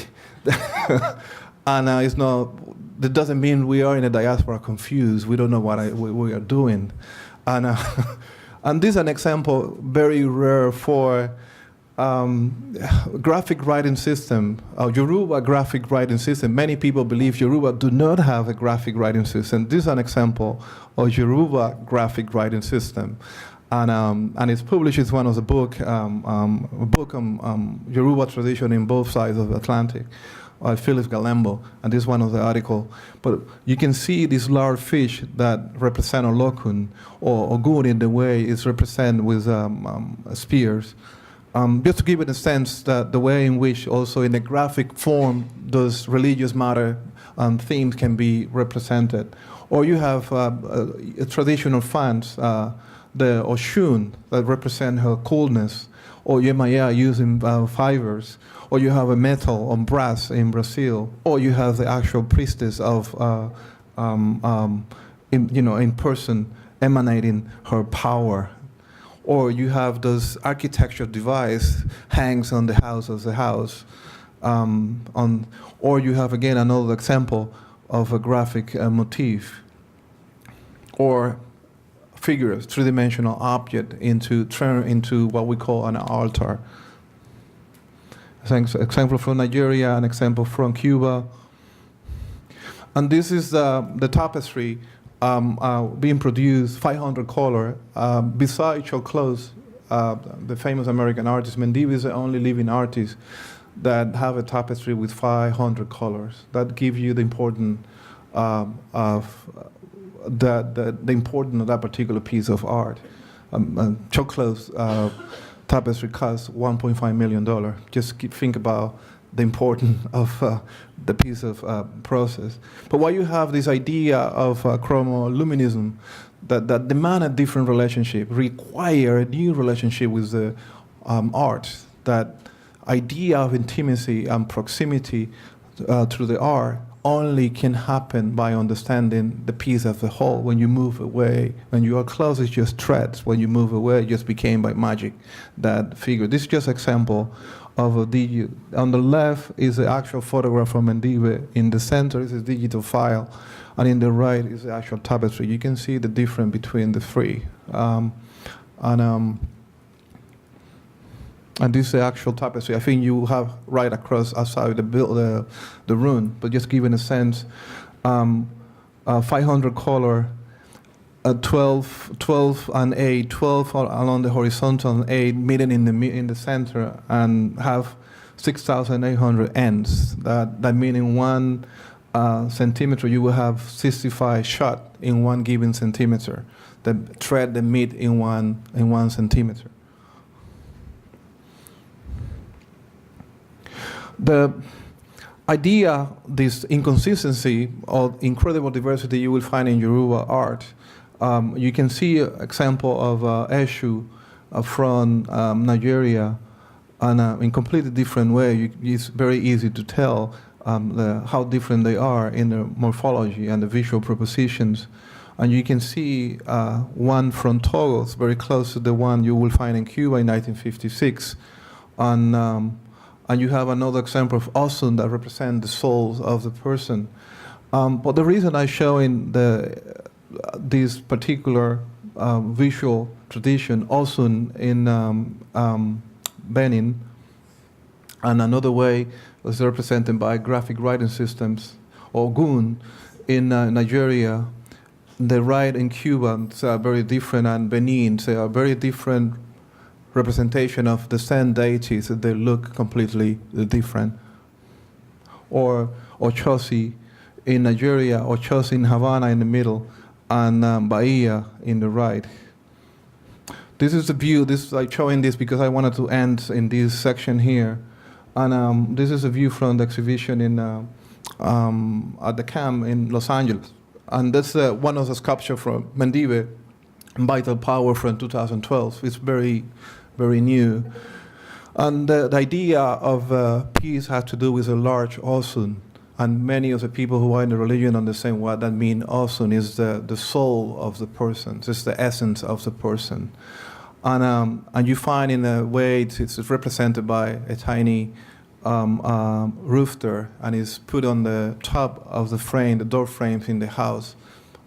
And that doesn't mean we are in a diaspora confused. We don't know what we are doing. And this is an example, very rare, for graphic writing system, Yoruba graphic writing system. Many people believe Yoruba do not have a graphic writing system. This is an example of Yoruba graphic writing system. And it's published as one of the book on Yoruba tradition in both sides of the Atlantic. Philip Galembo, and this is one of the articles. But you can see this large fish that represent Olokun, or Ogun in the way it's represented with spears. Just to give it a sense that the way in which also in the graphic form does religious matter themes can be represented. Or you have traditional fans, the Oshun, that represent her coolness, or Yemaya using fibers, or you have a metal on brass in Brazil, or you have the actual priestess of, in person emanating her power. Or you have those architecture device hangs on the house of the house. Or you have, again, another example of a graphic motif. Or figures, three-dimensional object turn into what we call an altar. Example from Nigeria, an example from Cuba. And this is the tapestry being produced, 500 color. Besides your clothes, the famous American artist Mendive is the only living artist that have a tapestry with 500 colors. That gives you the importance of the importance of that particular piece of art. Chocolo's tapestry costs $1.5 million. Just think about the importance of the piece of process. But while you have this idea of chromoluminism that demand a different relationship, require a new relationship with the art, that idea of intimacy and proximity through the art only can happen by understanding the piece as a whole. When you move away, when you are close, it's just threads. When you move away, it just became by magic, that figure. This is just an example of a digital. On the left is the actual photograph from Mendive. In the center is a digital file. And in the right is the actual tapestry. You can see the difference between the three. And this is the actual tapestry. I think you have right across outside the room, but just giving a sense, 500 color, 12 and 8, 12 along the horizontal and 8 meeting in the center, and have 6,800 ends. That meaning 1 centimeter, you will have 65 shot in 1 given centimeter. The thread that meet in 1 centimeter. The idea, this inconsistency or incredible diversity you will find in Yoruba art, you can see an example of Eshu from Nigeria, and in completely different way. It's very easy to tell how different they are in their morphology and the visual propositions. And you can see one from Togo, it's very close to the one you will find in Cuba in 1956. And you have another example of Osun that represent the souls of the person. But the reason I'm showing this particular visual tradition, Osun in Benin, and another way is represented by graphic writing systems, or Gun in Nigeria. The write in Cuba are very different, and Benin, they are very different representation of the same deities. They look completely different. Or Ochosi in Nigeria, Ochosi in Havana in the middle, and Bahia in the right. This is the view. I'm showing this because I wanted to end in this section here. And this is a view from the exhibition at the camp in Los Angeles. And that's one of the sculptures from Mendive, Vital Power from 2012. It's very, very new. And the idea of peace has to do with a large Osun. And many of the people who are in the religion understand what that means. Osun is the soul of the person. It's the essence of the person. And you find in a way it's represented by a tiny rooster, and is put on the top of the frame, the door frames in the house.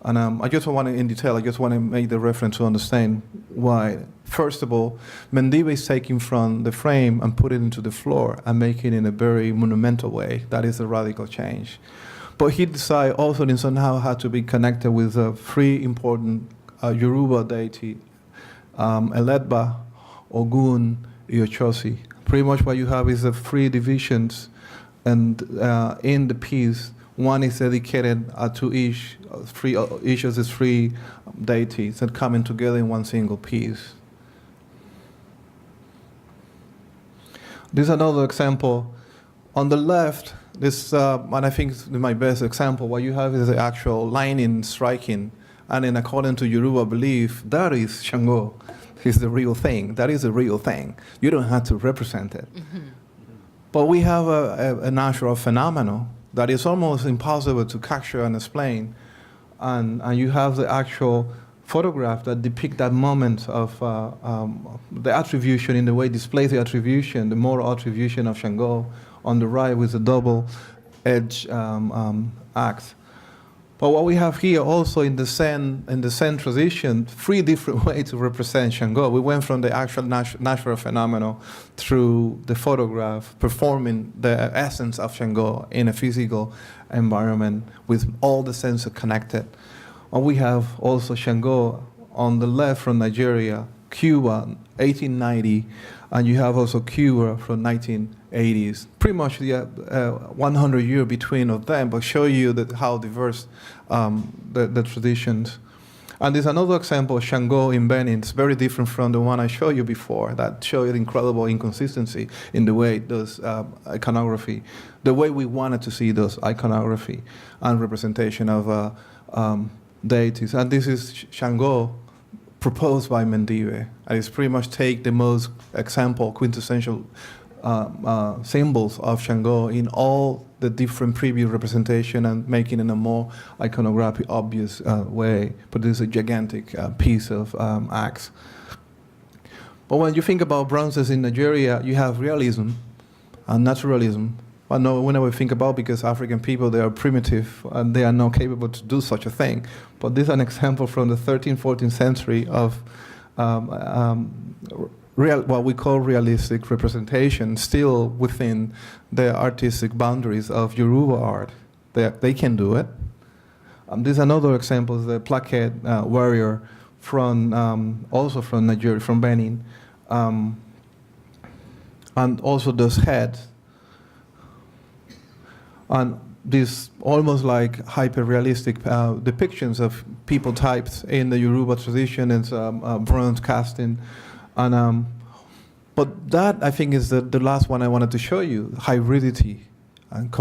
And I just want to, in detail, I just want to make the reference to understand why. First of all, Mendive is taking from the frame and put it into the floor and make it in a very monumental way. That is a radical change. But he decided also in somehow had to be connected with three important Yoruba deity, Eledba, Ogun, Iochosi. Pretty much what you have is the three divisions, and in the piece, one is dedicated to each of the three deities that coming together in one single piece. This is another example. On the left, This, and I think it's my best example. What you have is the actual lining striking, and in according to Yoruba belief, that is Shango. Is the real thing. That is the real thing. You don't have to represent it. But we have a natural phenomenon that is almost impossible to capture and explain, and you have the actual photograph that depict that moment of the attribution in the way it displays the attribution, the moral attribution of Shango on the right with the double edge axe. But what we have here also in the Zen tradition, 3 different ways to represent Shango. We went from the actual natural phenomenon through the photograph, performing the essence of Shango in a physical environment with all the senses connected. And we have also Shango on the left from Nigeria, Cuba, 1890, and you have also Cuba from 1980s. Pretty much the 100 years between of them, but show you that how diverse the traditions. And there's another example, Shango in Benin. It's very different from the one I showed you before, that showed the incredible inconsistency in the way it does iconography, the way we wanted to see those iconography and representation of deities. And this is Shango proposed by Mendive. And it's pretty much take the most example, quintessential symbols of Shango in all the different previous representation and making it in a more iconographic, obvious way, produce a gigantic piece of axe. But when you think about bronzes in Nigeria, you have realism and naturalism. I know whenever we think about, because African people, they are primitive and they are not capable to do such a thing. But this is an example from the 13th, 14th century of what we call realistic representation, still within the artistic boundaries of Yoruba art. They can do it. This is another example, the plaquette warrior from also from Nigeria, from Benin, and also those heads. And these almost like hyper-realistic depictions of people typed in the Yoruba tradition and bronze casting. And, but that, I think, is the last one I wanted to show you, hybridity and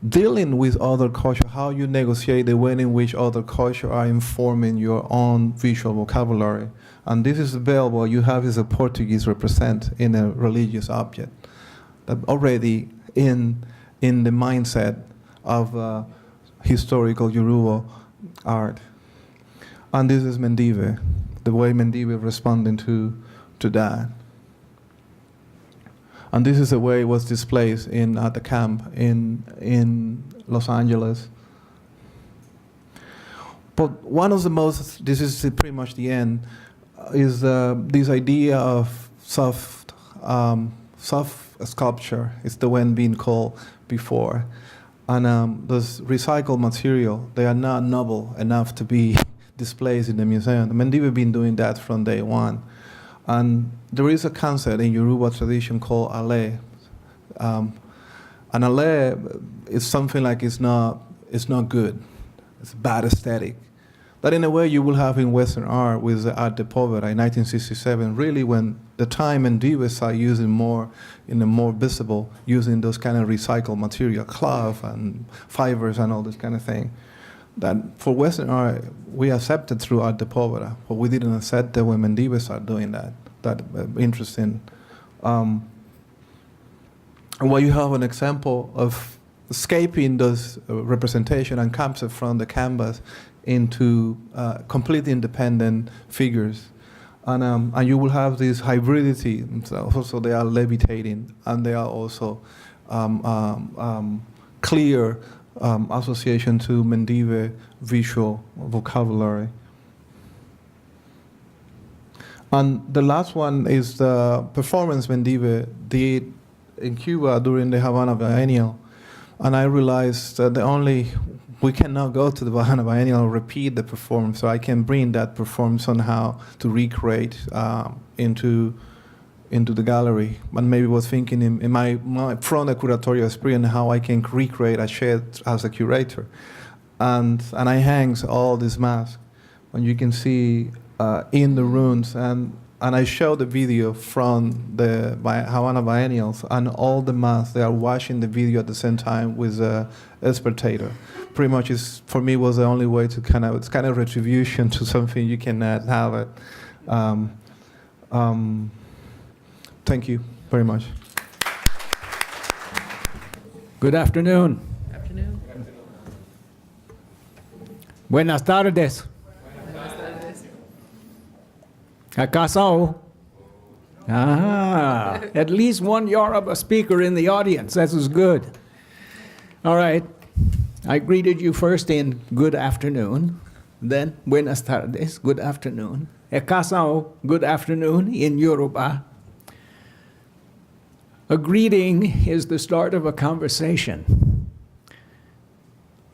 dealing with other culture, how you negotiate the way in which other culture are informing your own visual vocabulary. And this is available, you have is a Portuguese represent in a religious object. That already in the mindset of historical Yoruba art. And this is Mendive, the way Mendive responding to that. And this is the way it was displayed at the camp in Los Angeles. But one of the most, this is pretty much the end, is this idea of soft sculpture. It's the one being called before. And those recycled material, they are not noble enough to be displayed in the museum. Mendive been doing that from day one. And there is a concept in Yoruba tradition called ale. And ale is something like it's not good. It's bad aesthetic. That in a way you will have in Western art with the Art de Povera in 1967, really when the time Mendive started using more, in a more visible, using those kind of recycled material, cloth and fibers and all this kind of thing. That for Western art, we accepted through Art de Povera, but we didn't accept that when Mendive started doing that. That interesting. And where you have an example of escaping those representation and concept from the canvas into completely independent figures. And you will have this hybridity, so they are levitating, and they are also clear association to Mendive visual vocabulary. And the last one is the performance Mendive did in Cuba during the Havana Biennial. And I realized that we cannot go to the Havana Biennial and repeat the performance, so I can bring that performance somehow to recreate into the gallery. And maybe was thinking in my from the curatorial experience how I can recreate a shed as a curator. And I hangs all these masks, and you can see in the rooms, and and I showed the video from the Havana Biennials, and all the mass, they are watching the video at the same time with a spectator. Pretty much, for me, was the only way to it's kind of retribution to something you cannot have it. Thank you very much. Good afternoon. Afternoon. Buenas tardes. ¿Acaso? Ah, at least one Yoruba speaker in the audience. That is good. All right. I greeted you first in good afternoon, then buenas tardes, good afternoon. ¿Acaso? Good afternoon in Yoruba. A greeting is the start of a conversation.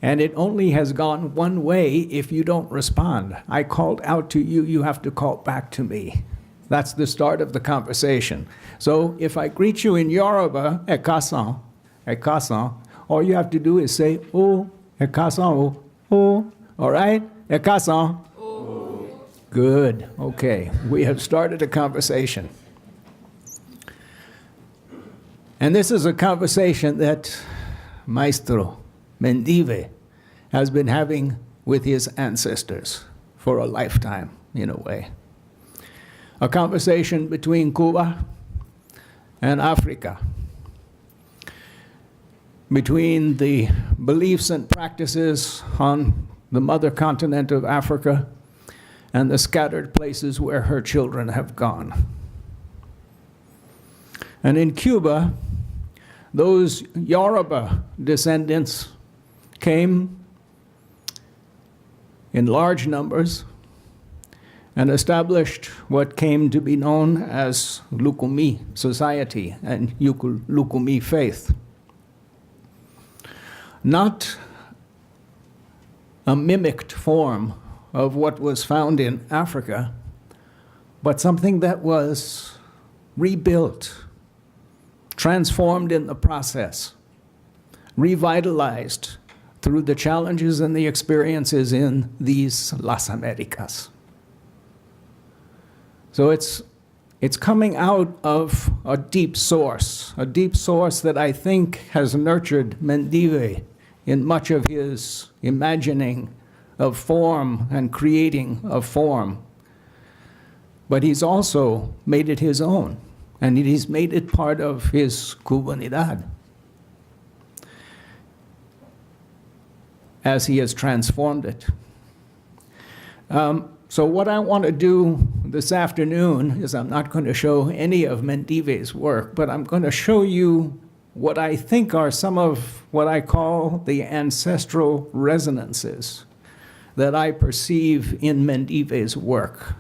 And it only has gone one way if you don't respond. I called out to you, you have to call back to me. That's the start of the conversation. So if I greet you in Yoruba, ekasan, ekasan, all you have to do is say, oh, ekasan, oh, all right? Ekasan. Oh. Good, okay. We have started a conversation. And this is a conversation that Maestro Mendive has been having with his ancestors for a lifetime, in a way. A conversation between Cuba and Africa, between the beliefs and practices on the mother continent of Africa and the scattered places where her children have gone. And in Cuba, those Yoruba descendants came in large numbers and established what came to be known as Lukumi society and Lukumi faith. Not a mimicked form of what was found in Africa, but something that was rebuilt, transformed in the process, revitalized through the challenges and the experiences in these Las Americas. So it's coming out of a deep source that I think has nurtured Mendive in much of his imagining of form and creating of form. But he's also made it his own, and he's made it part of his Cubanidad as he has transformed it. So what I want to do this afternoon is I'm not going to show any of Mendive's work, but I'm going to show you what I think are some of what I call the ancestral resonances that I perceive in Mendive's work.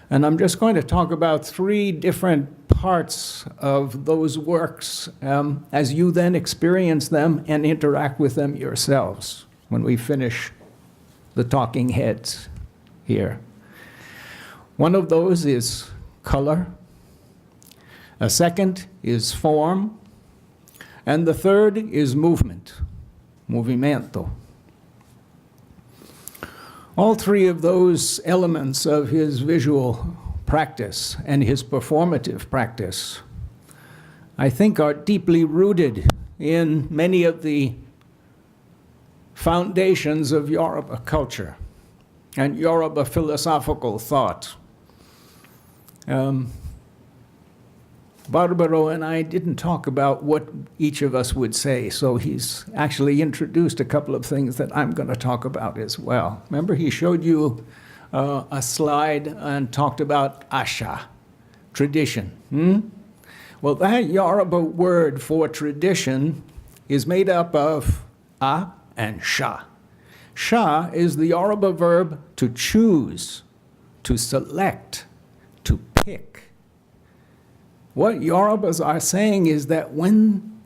And I'm just going to talk about 3 different parts of those works as you then experience them and interact with them yourselves when we finish the talking heads here. One of those is color. A second is form. And the third is movement, movimiento. All 3 of those elements of his visual practice and his performative practice, I think, are deeply rooted in many of the foundations of Yoruba culture and Yoruba philosophical thought. Barbaro and I didn't talk about what each of us would say, so he's actually introduced a couple of things that I'm going to talk about as well. Remember, he showed you a slide and talked about asha, tradition. Well, that Yoruba word for tradition is made up of a and sha. Sha is the Yoruba verb to choose, to select, to pick. What Yorubas are saying is that when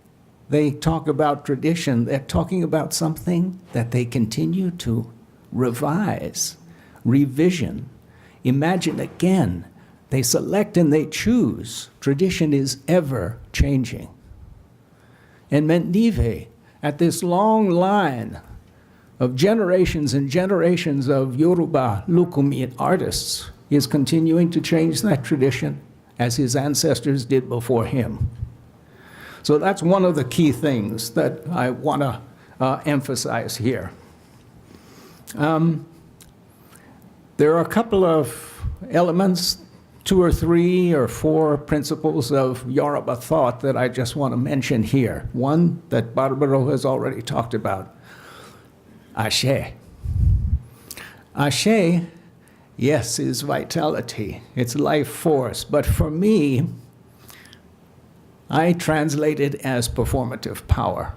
they talk about tradition, they're talking about something that they continue to revise, revision, imagine again. They select and they choose. Tradition is ever changing. And Mendive, at this long line of generations and generations of Yoruba Lukumi artists, is continuing to change that tradition as his ancestors did before him. So that's one of the key things that I want to emphasize here. There are a couple of elements, 2 or 3 or 4 principles of Yoruba thought that I just want to mention here. One that Barbaro has already talked about, Ashe. Ashe, yes, is vitality, it's life force, but for me, I translate it as performative power.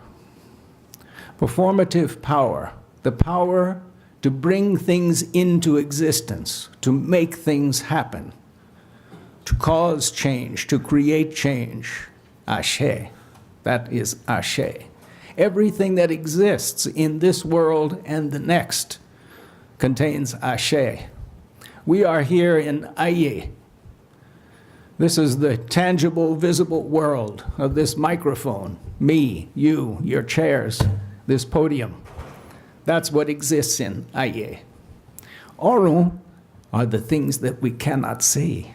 Performative power, the power to bring things into existence, to make things happen, to cause change, to create change. Ashe. That is Ashe. Everything that exists in this world and the next contains Ashe. We are here in Aye. This is the tangible, visible world of this microphone, me, you, your chairs, this podium. That's what exists in Aye. Oru are the things that we cannot see,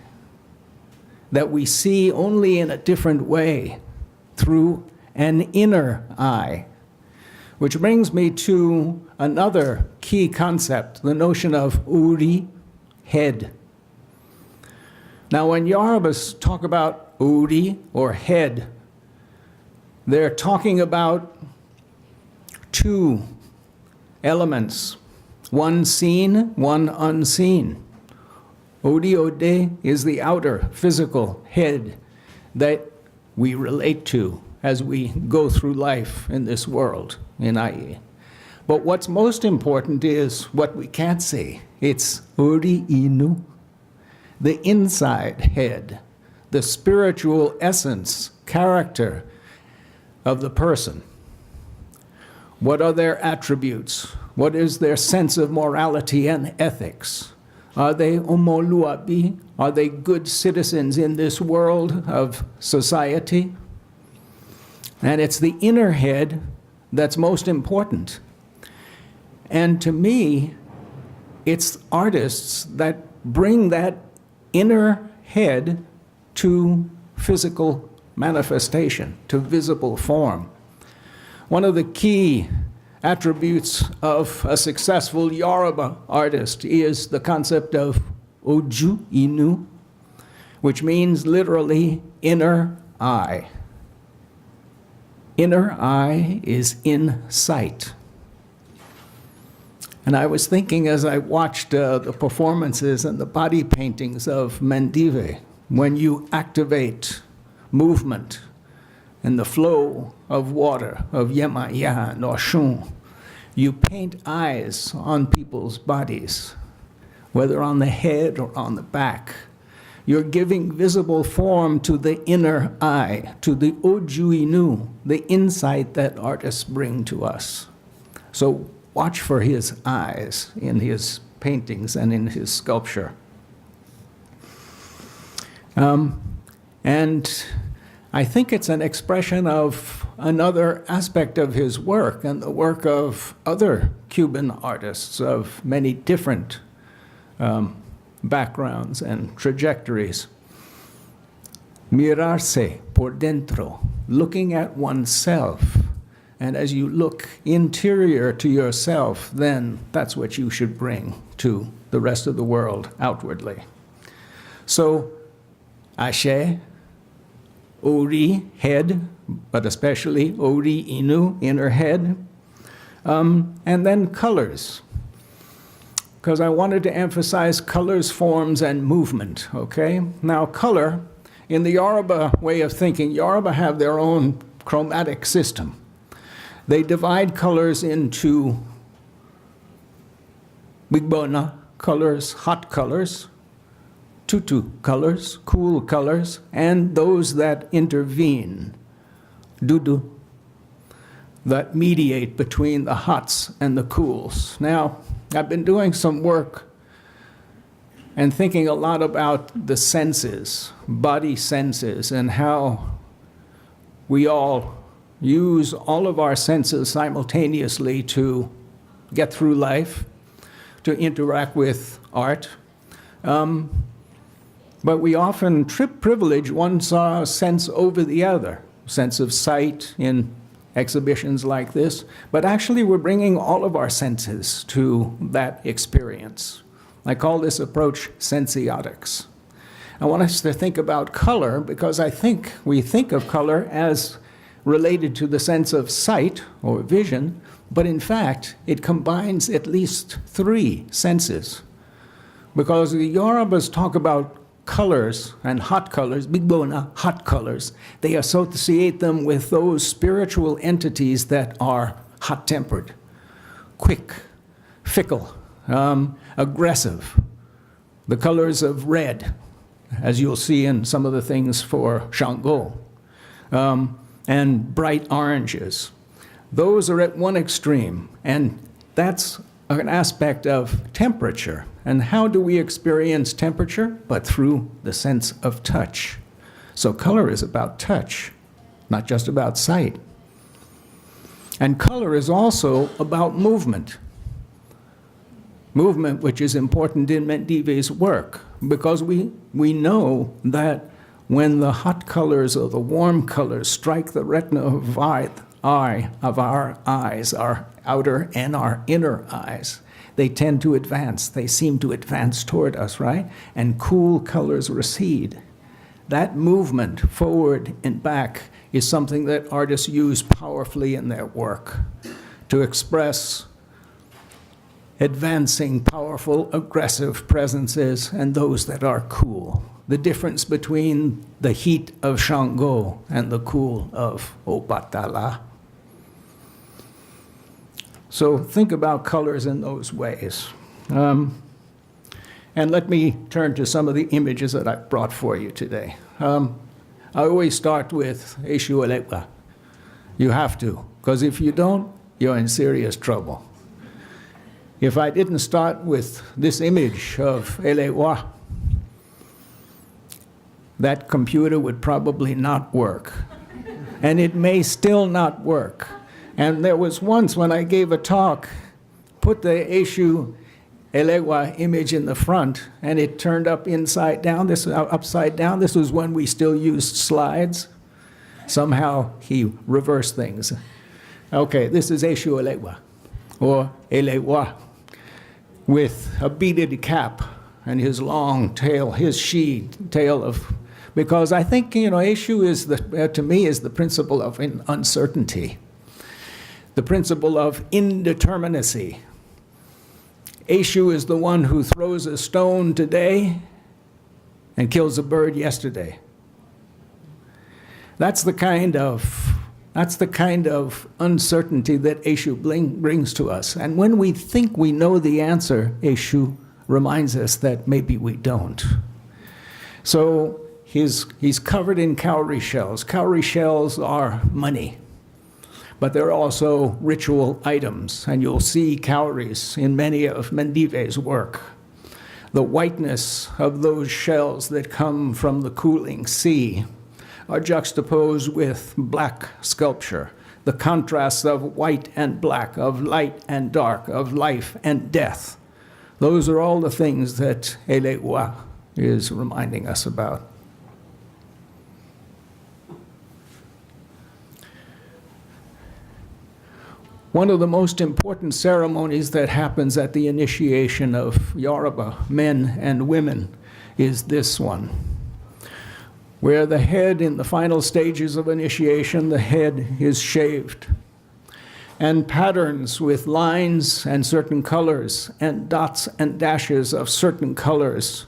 that we see only in a different way, through an inner eye. Which brings me to another key concept, the notion of Uri, head. Now, when Yorubas talk about Uri, or head, they're talking about 2 elements, one seen, one unseen. Odi Ode is the outer physical head that we relate to as we go through life in this world, in Aye. But what's most important is what we can't see. It's Ori Inu, the inside head, the spiritual essence, character of the person. What are their attributes? What is their sense of morality and ethics? Are they omoluabi? Are they good citizens in this world of society? And it's the inner head that's most important. And to me, it's artists that bring that inner head to physical manifestation, to visible form. One of the key attributes of a successful Yoruba artist is the concept of oju inu, which means literally inner eye. Inner eye is in sight. And I was thinking as I watched the performances and the body paintings of Mendive, when you activate movement and the flow of water, of Yema Ya and Oshun, you paint eyes on people's bodies, whether on the head or on the back. You're giving visible form to the inner eye, to the Oju Inu, the insight that artists bring to us. So watch for his eyes in his paintings and in his sculpture. And I think it's an expression of another aspect of his work and the work of other Cuban artists of many different backgrounds and trajectories. Mirarse por dentro, looking at oneself. And as you look interior to yourself, then that's what you should bring to the rest of the world outwardly. So, Ashe, Ori, head, but especially Ori Inu, inner head, and then colors. Because I wanted to emphasize colors, forms, and movement, okay? Now, color, in the Yoruba way of thinking, Yoruba have their own chromatic system. They divide colors into bigbona colors, hot colors, tutu colors, cool colors, and those that intervene, dudu, that mediate between the hots and the cools. Now, I've been doing some work and thinking a lot about the senses, body senses, and how we all use all of our senses simultaneously to get through life, to interact with art, But we often privilege one sense over the other, sense of sight in exhibitions like this, but actually we're bringing all of our senses to that experience. I call this approach sensiotics. I want us to think about color because I think we think of color as related to the sense of sight or vision, but in fact, it combines at least 3 senses. Because the Yorubas talk about colors and hot colors, bigbona, hot colors. They associate them with those spiritual entities that are hot-tempered, quick, fickle, aggressive. The colors of red, as you'll see in some of the things for Shango, and bright oranges. Those are at one extreme, and that's an aspect of temperature. And how do we experience temperature? But through the sense of touch. So color is about touch, not just about sight. And color is also about movement. Movement, which is important in Mendive's work, because we know that when the hot colors or the warm colors strike the retina of our eyes, our outer and our inner eyes, they tend to advance. They seem to advance toward us, right? And cool colors recede. That movement forward and back is something that artists use powerfully in their work to express advancing, powerful, aggressive presences and those that are cool. The difference between the heat of Shango and the cool of Obatala. So think about colors in those ways. And let me turn to some of the images that I brought for you today. I always start with Eshu Elewa. You have to, because if you don't, you're in serious trouble. If I didn't start with this image of Elewa, that computer would probably not work. And it may still not work. And there was once when I gave a talk, put the Eshu Elewa image in the front, and it turned up upside down. This was when we still used slides. Somehow he reversed things. Okay, this is Eshu Elewa, or Elewa, with a beaded cap and his long tail, his tail of, because I think, Eshu is to me is the principle of uncertainty. The principle of indeterminacy. Eshu is the one who throws a stone today and kills a bird yesterday. That's the kind of uncertainty that Eshu brings to us. And when we think we know the answer, Eshu reminds us that maybe we don't. So he's covered in cowrie shells. Cowrie shells are money. But they're also ritual items, and you'll see cowries in many of Mendive's work. The whiteness of those shells that come from the cooling sea are juxtaposed with black sculpture, the contrasts of white and black, of light and dark, of life and death. Those are all the things that Elewa is reminding us about. One of the most important ceremonies that happens at the initiation of Yoruba men and women is this one, where the head, in the final stages of initiation, the head is shaved. And patterns with lines and certain colors and dots and dashes of certain colors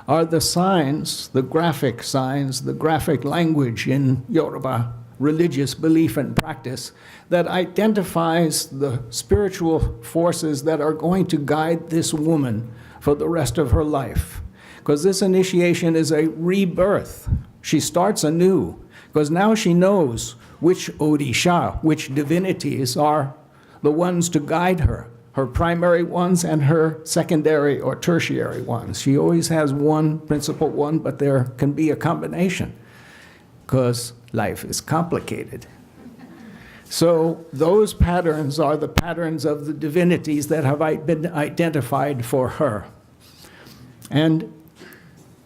are the signs, the graphic signs, the graphic language in Yoruba religious belief and practice that identifies the spiritual forces that are going to guide this woman for the rest of her life. Because this initiation is a rebirth. She starts anew, because now she knows which Odisha, which divinities are the ones to guide her primary ones and her secondary or tertiary ones. She always has one principal one, but there can be a combination, because life is complicated. So those patterns are the patterns of the divinities that have been identified for her. And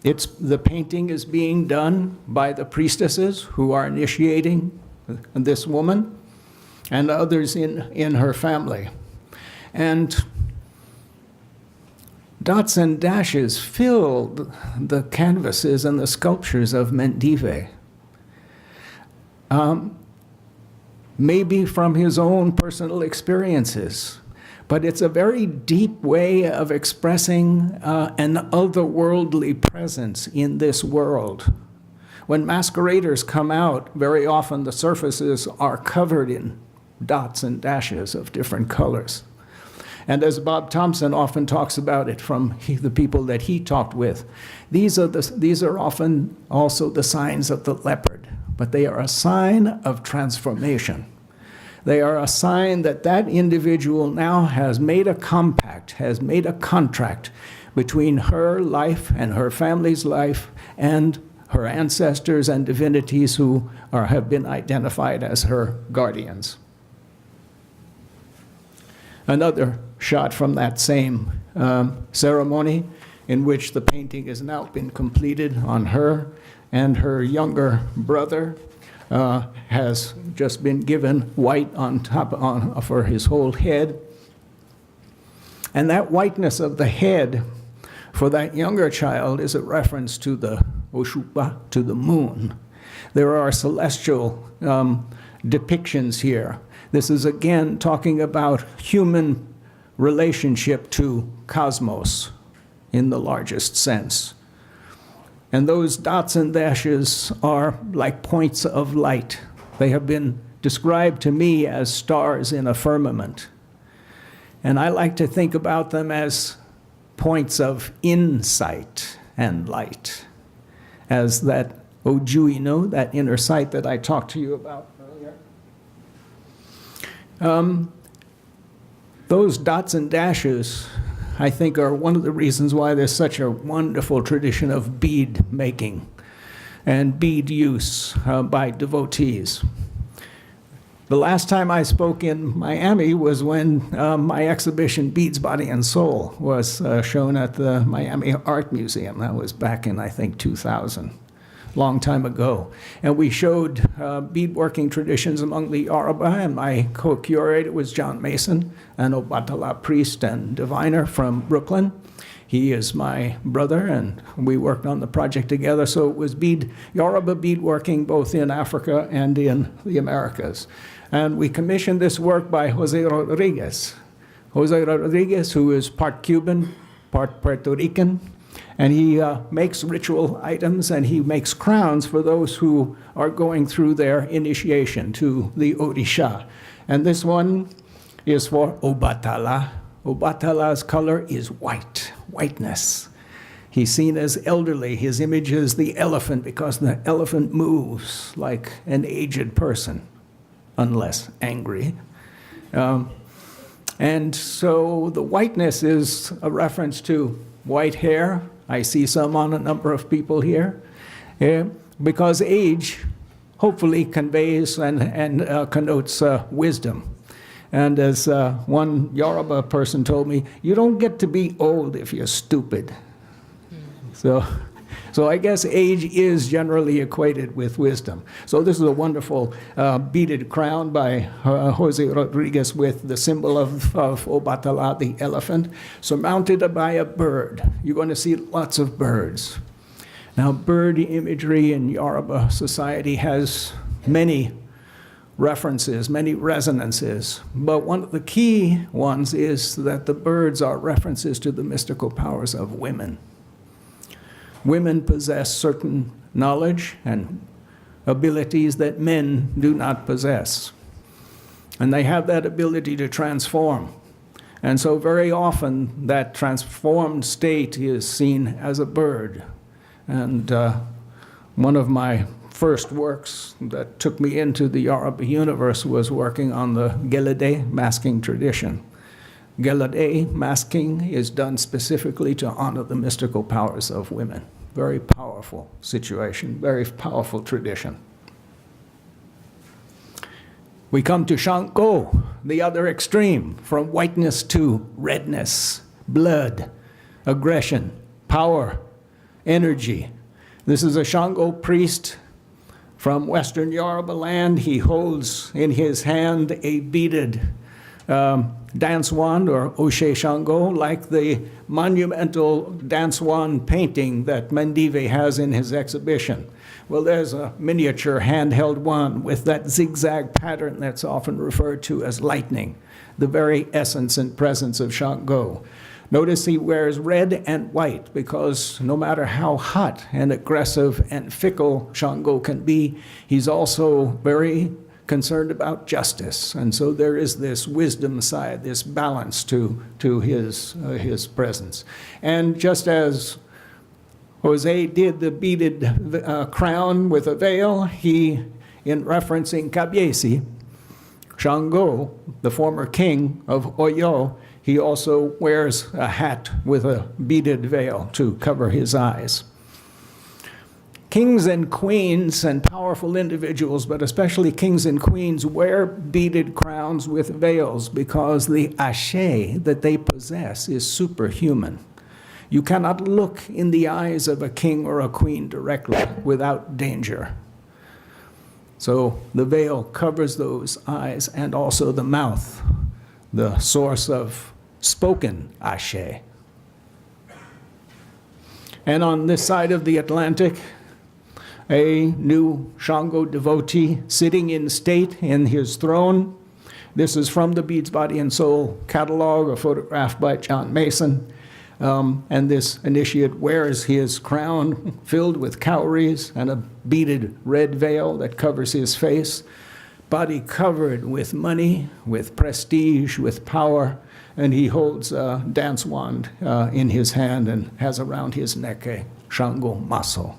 the painting is being done by the priestesses who are initiating this woman and others in her family. And dots and dashes filled the canvases and the sculptures of Mendive. Maybe from his own personal experiences, but it's a very deep way of expressing an otherworldly presence in this world. When masqueraders come out, very often the surfaces are covered in dots and dashes of different colors. And as Bob Thompson often talks about it from the people that he talked with, these are often also the signs of the leopard, but they are a sign of transformation. They are a sign that that individual now has made a compact, has made a contract between her life and her family's life and her ancestors and divinities who have been identified as her guardians. Another shot from that same ceremony in which the painting has now been completed on her, and her younger brother has just been given white on top for his whole head. And that whiteness of the head for that younger child is a reference to the Oshupa, to the moon. There are celestial depictions here. This is again talking about human relationship to cosmos in the largest sense. And those dots and dashes are like points of light. They have been described to me as stars in a firmament. And I like to think about them as points of insight and light, as that ojuino, that inner sight that I talked to you about earlier. Those dots and dashes, I think, are one of the reasons why there's such a wonderful tradition of bead making and bead use by devotees. The last time I spoke in Miami was when my exhibition, Beads, Body, and Soul, was shown at the Miami Art Museum. That was back in, I think, 2000. Long time ago. And we showed beadworking traditions among the Yoruba, and my co-curator was John Mason, an Obatala priest and diviner from Brooklyn. He is my brother, and we worked on the project together. So it was Yoruba beadworking both in Africa and in the Americas. And we commissioned this work by Jose Rodriguez. Jose Rodriguez, who is part Cuban, part Puerto Rican, and he makes ritual items, and he makes crowns for those who are going through their initiation to the Orisha. And this one is for Obatala. Obatala's color is white, whiteness. He's seen as elderly. His image is the elephant because the elephant moves like an aged person, unless angry. And so the whiteness is a reference to white hair. I see some on a number of people here, because age hopefully conveys and connotes wisdom. And as one Yoruba person told me, you don't get to be old if you're stupid. So I guess age is generally equated with wisdom. So this is a wonderful beaded crown by Jose Rodriguez with the symbol of Obatala, the elephant, surmounted by a bird. You're going to see lots of birds. Now, bird imagery in Yoruba society has many references, many resonances, but one of the key ones is that the birds are references to the mystical powers of women. Women possess certain knowledge and abilities that men do not possess. And they have that ability to transform. And so very often that transformed state is seen as a bird. And one of my first works that took me into the Yoruba universe was working on the Gelede masking tradition. Gelede masking is done specifically to honor the mystical powers of women. Very powerful situation, very powerful tradition. We come to Shanko, the other extreme, from whiteness to redness, blood, aggression, power. power, energy. This is a Shango priest from Western Yoruba land. He holds in his hand a beaded dance wand, or Oshe Shango, like the monumental dance wand painting that Mendive has in his exhibition. Well, there's a miniature handheld wand with that zigzag pattern that's often referred to as lightning, the very essence and presence of Shango. Notice he wears red and white because no matter how hot and aggressive and fickle Shango can be, he's also very concerned about justice. And so there is this wisdom side, this balance to his presence. And just as Jose did the beaded crown with a veil, he, in referencing Kabiesi, Shango, the former king of Oyo, he also wears a hat with a beaded veil to cover his eyes. Kings and queens and powerful individuals, but especially kings and queens, wear beaded crowns with veils because the ashe that they possess is superhuman. You cannot look in the eyes of a king or a queen directly without danger. So the veil covers those eyes and also the mouth, the source of spoken ashe. And on this side of the Atlantic, a new Shango devotee sitting in state in his throne. This is from the Beads, Body, and Soul catalog, a photograph by John Mason. And this initiate wears his crown filled with cowries and a beaded red veil that covers his face, body covered with money, with prestige, with power, and he holds a dance wand in his hand and has around his neck a Shango maso.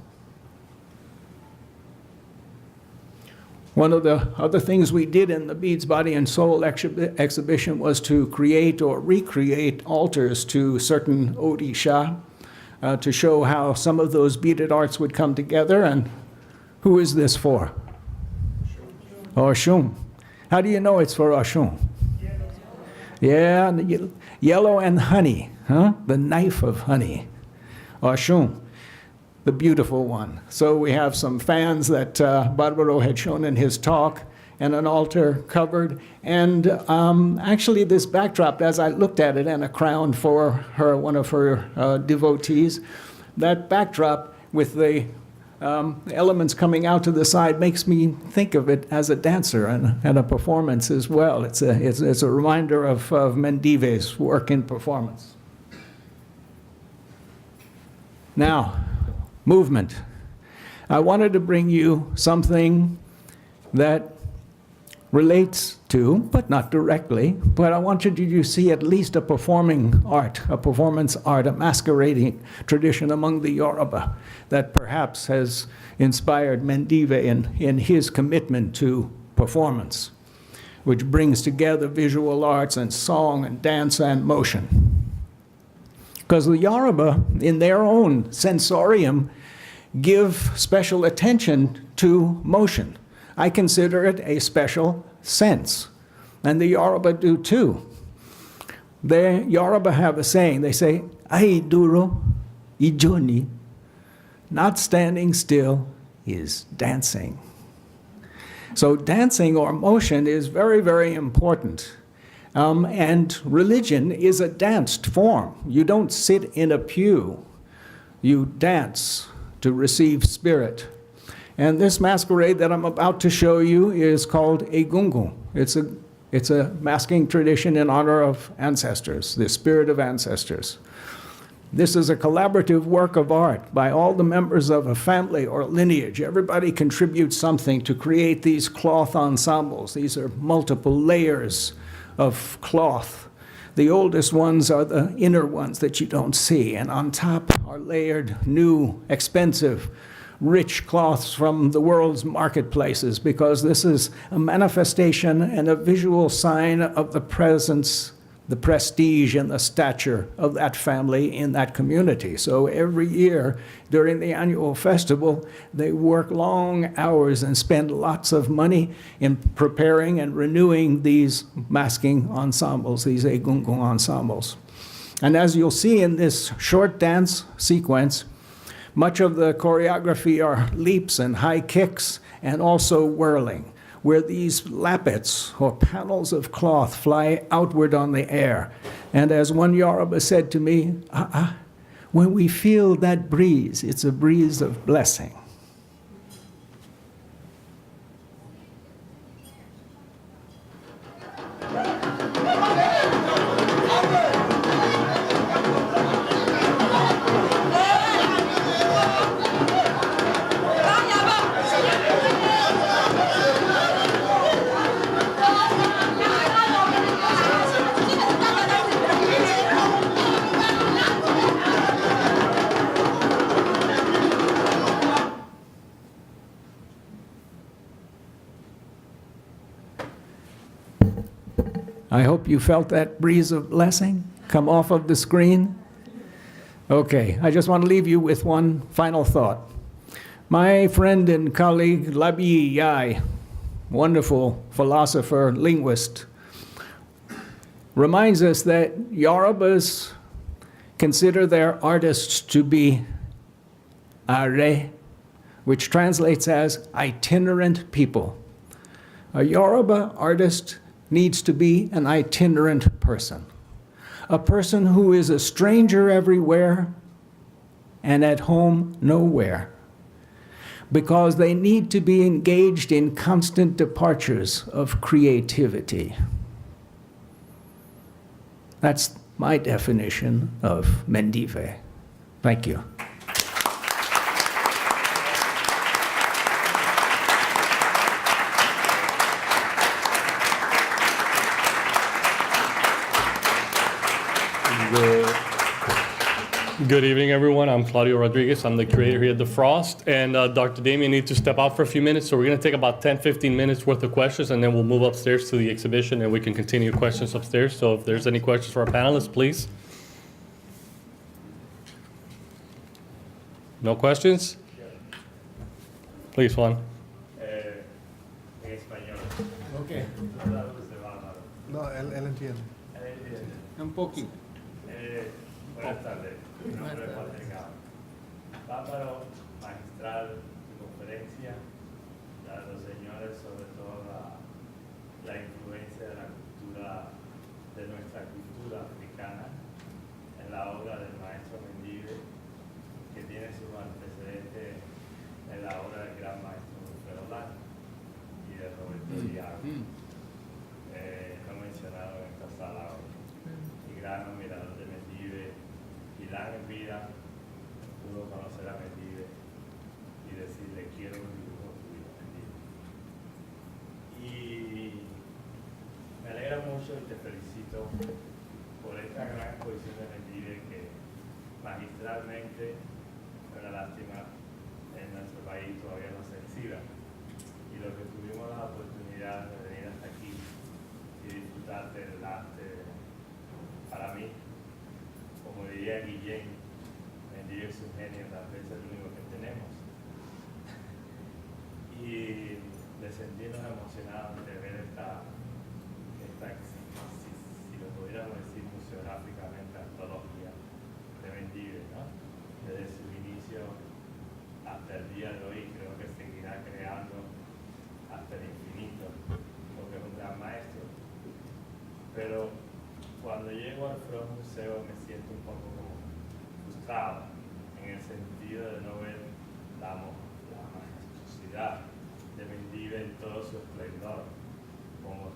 One of the other things we did in the Beads, Body, and Soul exhibition was to create or recreate altars to certain Odisha to show how some of those beaded arts would come together. And who is this for? Oshun. How do you know it's for Oshun? Yeah, yellow and honey, huh? The knife of honey. Oshun, the beautiful one. So we have some fans that Barbaro had shown in his talk, and an altar covered. And actually this backdrop, as I looked at it, and a crown for her, one of her devotees, that backdrop with the elements coming out to the side makes me think of it as a dancer and a performance as well. It's a reminder of Mendive's work in performance. Now, movement. I wanted to bring you something that relates to, but not directly, but I wanted you to see at least a performing art, a performance art, a masquerading tradition among the Yoruba that perhaps has inspired Mendive in his commitment to performance, which brings together visual arts and song and dance and motion. Because the Yoruba, in their own sensorium, give special attention to motion. I consider it a special sense, and the Yoruba do too. The Yoruba have a saying. They say, "Ai duro ijoni," not standing still is dancing. So dancing or motion is very, very important. And religion is a danced form. You don't sit in a pew. You dance to receive spirit. And this masquerade that I'm about to show you is called Egungun. It's a masking tradition in honor of ancestors, the spirit of ancestors. This is a collaborative work of art by all the members of a family or lineage. Everybody contributes something to create these cloth ensembles. These are multiple layers of cloth. The oldest ones are the inner ones that you don't see, and on top are layered new, expensive, rich cloths from the world's marketplaces, because this is a manifestation and a visual sign of the presence, the prestige, and the stature of that family in that community. So every year during the annual festival, they work long hours and spend lots of money in preparing and renewing these masking ensembles, these Egungun ensembles. And as you'll see in this short dance sequence, much of the choreography are leaps and high kicks and also whirling, where these lappets or panels of cloth fly outward on the air. And as one Yoruba said to me, when we feel that breeze, it's a breeze of blessing. I hope you felt that breeze of blessing come off of the screen. Okay, I just want to leave you with one final thought. My friend and colleague Labi Yai, wonderful philosopher, linguist, reminds us that Yorubas consider their artists to be are, which translates as itinerant people. A Yoruba artist needs to be an itinerant person, a person who is a stranger everywhere and at home nowhere, because they need to be engaged in constant departures of creativity. That's my definition of Mendive. Thank you. Good evening, everyone. I'm Claudio Rodriguez. I'm the curator here at the Frost. And Dr. Damien needs to step out for a few minutes, so we're going to take about 10, 15 minutes worth of questions, and then we'll move upstairs to the exhibition, and we can continue questions upstairs. So if there's any questions for our panelists, please. No questions? Please, Juan. En español. Okay. No, él entiende. Un poquito. Buenas tardes. Mi nombre es Juan Delgado. Bárbaro, magistral, conferencia a los señores sobre todo la influencia de la cultura, de nuestra cultura africana en la obra del maestro Mendive, que tiene sus antecedentes en la obra del gran maestro Wilfredo Blanco y de Roberto Diago, no mencionado en esta sala hoy. Y gran admirador de Mendive, y larga en vida pudo conocer a Mendive y decirle quiero un dibujo tuyo, Mendive. Y me alegra mucho y te felicito por esta gran exposición de Mendive que magistralmente, una lástima, en nuestro país todavía no se exhiba. Y lo que tuvimos la oportunidad de venir hasta aquí y disfrutar del arte, para mí, como diría Guillén, Mendive es un genio, tal vez es el único que tenemos. Y de sentirnos emocionados de ver esta si lo pudiéramos decir museográficamente, antología de Mendive, ¿no? Desde su inicio hasta el día de hoy, creo que seguirá creando hasta el infinito, porque es un gran maestro. Pero cuando llego al Frost Museo me siento un poco como frustrado, en el sentido de no ver la majestuosidad de Mendive en todo su esplendor, como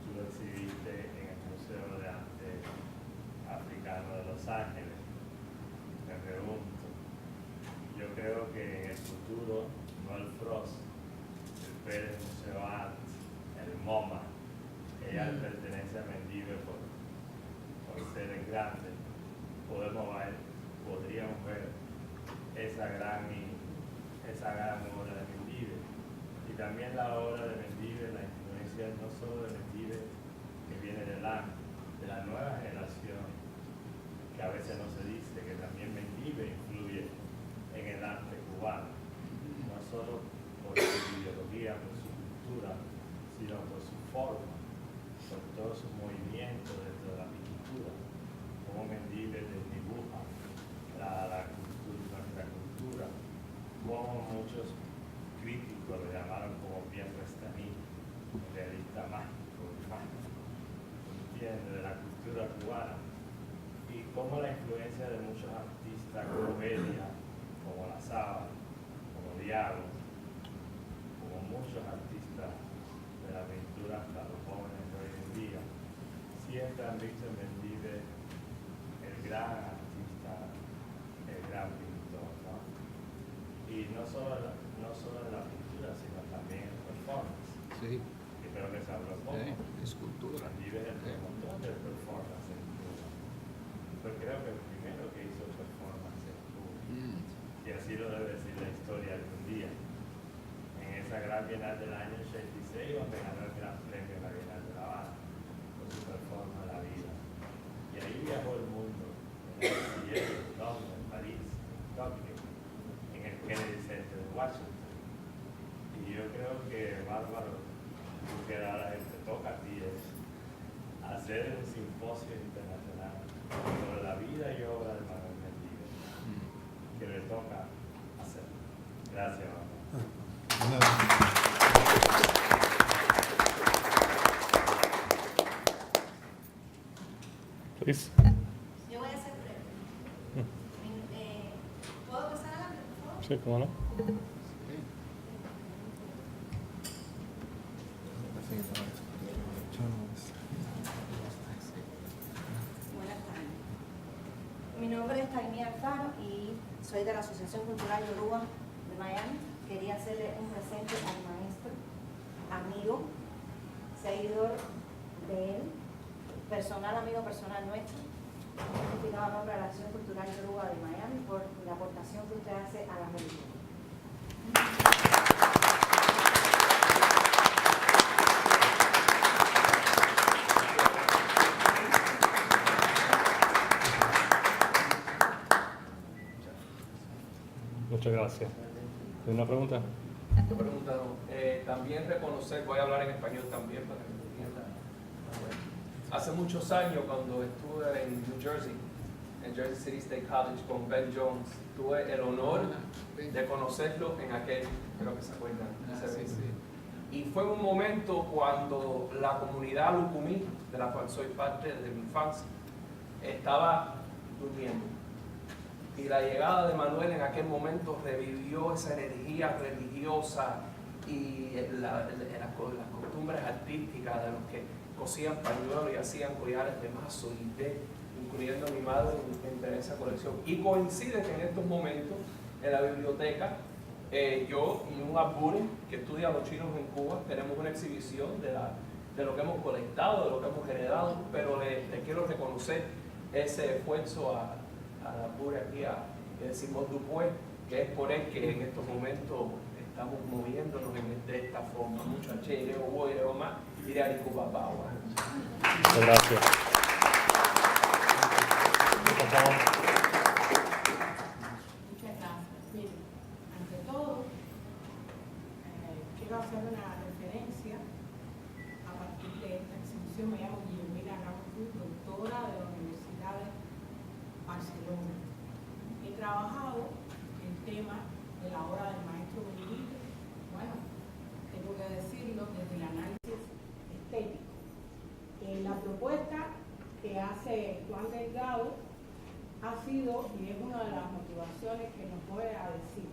tú lo exhibiste en el Museo de Arte Africano de Los Ángeles. Me pregunto, yo creo que en el futuro, no el Frost, el Pérez Museo Art, el MoMA, que ya pertenece a Mendive por ser el grande, podríamos ver esa gran obra de Mendive. Y también la obra de Mendive, la influencia no solo de Mendive, que viene de la nueva generación, que a veces no se dice, que también Mendive influye en el arte cubano, no solo por su ideología, por su cultura, sino por su forma, por todos sus movimientos dentro de la pintura, como Mendive como muchos críticos lo llamaron como bien prestanismo, realista mágico, ¿entiendes? De la cultura cubana. Y como la influencia de muchos artistas como Belia, como La Saba, como Diablo, como muchos artistas de la pintura hasta los jóvenes de hoy en día, siempre han visto en Mendive el gran artista, el gran pintor, ¿no? Y no solo en la pintura, sino también en performance. Sí, Que creo que se habló poco. escultura. Mendive es el promotor del performance en Cuba. Fue creo que el primero que hizo performance en Cuba. Y así lo debe decir la historia algún día. En esa gran bienal del año 86, donde ganó el gran premio en la Bienal de La Habana, por su performance La Vida. Y ahí viajó el mundo, en el Cierre, en Londres, en París, en Tokio, en el Kennedy Center de Washington. Y yo creo que, Bárbaro, tú que ahora te toca a ti es hacer un simposio internacional sobre la vida y obra de Manuel Mendive, que le toca hacer. Gracias, Bárbaro. Please. Yo voy a ser breve. ¿Puedo pasar adelante, por favor? Sí, cómo no. Buenas tardes. Mi nombre es Taimí Alfaro y soy de la Asociación Cultural Yoruba de Miami. Quería hacerle un presente al maestro, amigo, seguidor de él, amigo personal nuestro, certificado a nombre de la Asociación Cultural Yoruba de Miami por la aportación que usted hace a la religión. Muchas gracias. ¿Tiene una pregunta? Te preguntaron, también reconocer, voy a hablar en español también para que me entiendan. Hace muchos años cuando estuve en New Jersey, en Jersey City State College con Ben Jones, tuve el honor de conocerlo en aquel, creo que se acuerdan, ese evento. Y fue un momento cuando la comunidad lucumí, de la cual soy parte de mi infancia, estaba durmiendo. Y la llegada de Manuel en aquel momento revivió esa energía religiosa y las costumbres artísticas de los que cosían pañuelos y hacían collares de mazo y té, incluyendo a mi madre en esa colección. Y coincide que en estos momentos en la biblioteca yo y un abure que estudia a los chinos en Cuba tenemos una exhibición de lo que hemos colectado, de lo que hemos heredado, pero le quiero reconocer ese esfuerzo a la pura aquí que decimos Dupué, que es por él que en estos momentos estamos moviéndonos de esta forma. Muchas gracias. Muchas gracias. Por favor. Muchas gracias. Mire, ante todo, quiero hacer una referencia a partir de esta exhibición. Me llamo Guillermina Ramos, doctora de la Universidad de Barcelona. He trabajado el tema de la obra del maestro Mendive, bueno, tengo que decirlo desde el análisis estético. La propuesta que hace Juan Delgado ha sido, y es una de las motivaciones que nos mueve a decir,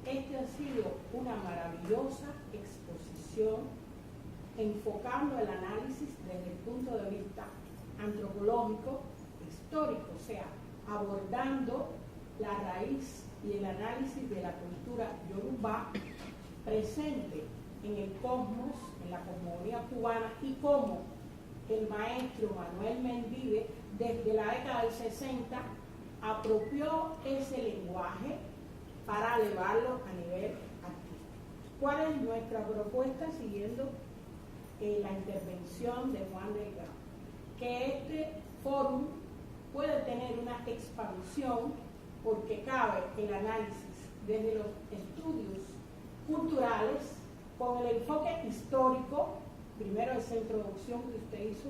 ha sido una maravillosa exposición enfocando el análisis desde el punto de vista antropológico, histórico, o sea, abordando la raíz y el análisis de la cultura yoruba presente en el cosmos, en la cosmogonía cubana, y cómo el maestro Manuel Mendive, desde la década del 60, apropió ese lenguaje para elevarlo a nivel artístico. ¿Cuál es nuestra propuesta siguiendo la intervención de Juan Delgado? Que este fórum puede tener una expansión porque cabe el análisis desde los estudios culturales con el enfoque histórico, primero esa introducción que usted hizo,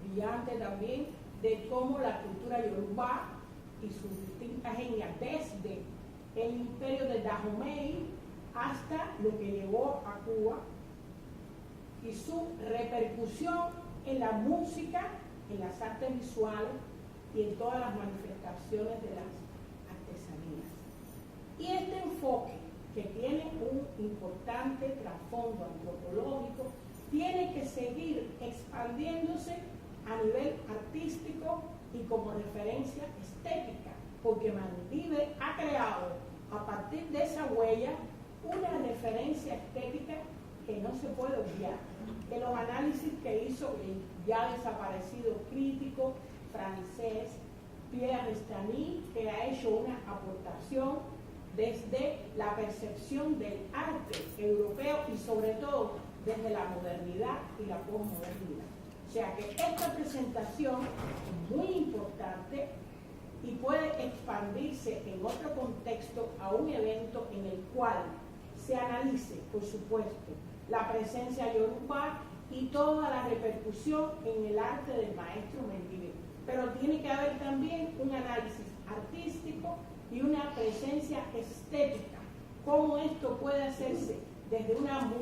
brillante también, de cómo la cultura yoruba y sus distintas etnias desde el imperio de Dahomey hasta lo que llegó a Cuba y su repercusión en la música, en las artes visuales y en todas las manifestaciones de las artesanías. Y este enfoque, que tiene un importante trasfondo antropológico, tiene que seguir expandiéndose a nivel artístico y como referencia estética, porque Mendive ha creado a partir de esa huella una referencia estética que no se puede obviar. En los análisis que hizo el ya desaparecido crítico francés Pierre Restany, que ha hecho una aportación desde la percepción del arte europeo y sobre todo desde la modernidad y la posmodernidad. O sea que esta presentación es muy importante y puede expandirse en otro contexto a un evento en el cual se analice, por supuesto, la presencia yoruba y toda la repercusión en el arte del maestro Mendive. Pero tiene que haber también un análisis artístico y una presencia estética. Cómo esto puede hacerse desde una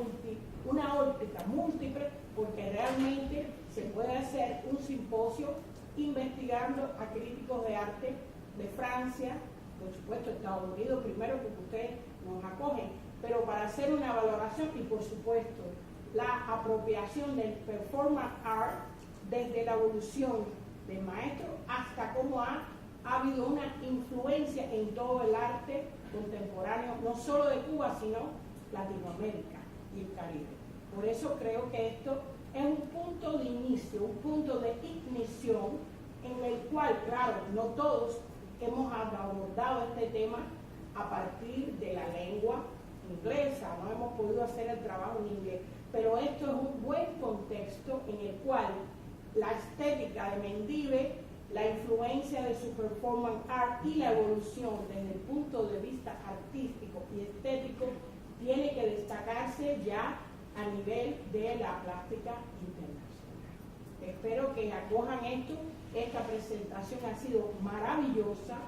óptica múltiple, porque realmente se puede hacer un simposio investigando a críticos de arte de Francia, por supuesto Estados Unidos primero, porque ustedes nos acogen, pero para hacer una valoración y por supuesto la apropiación del performance art desde la evolución del maestro hasta cómo ha habido una influencia en todo el arte contemporáneo, no solo de Cuba, sino Latinoamérica y el Caribe. Por eso creo que esto es un punto de inicio, un punto de ignición en el cual, claro, no todos hemos abordado este tema a partir de la lengua inglesa, no hemos podido hacer el trabajo en inglés, pero esto es un buen contexto en el cual la estética de Mendive, la influencia de su performance art y la evolución desde el punto de vista artístico y estético tiene que destacarse ya a nivel de la plástica internacional. Espero que acojan esto. Esta presentación ha sido maravillosa,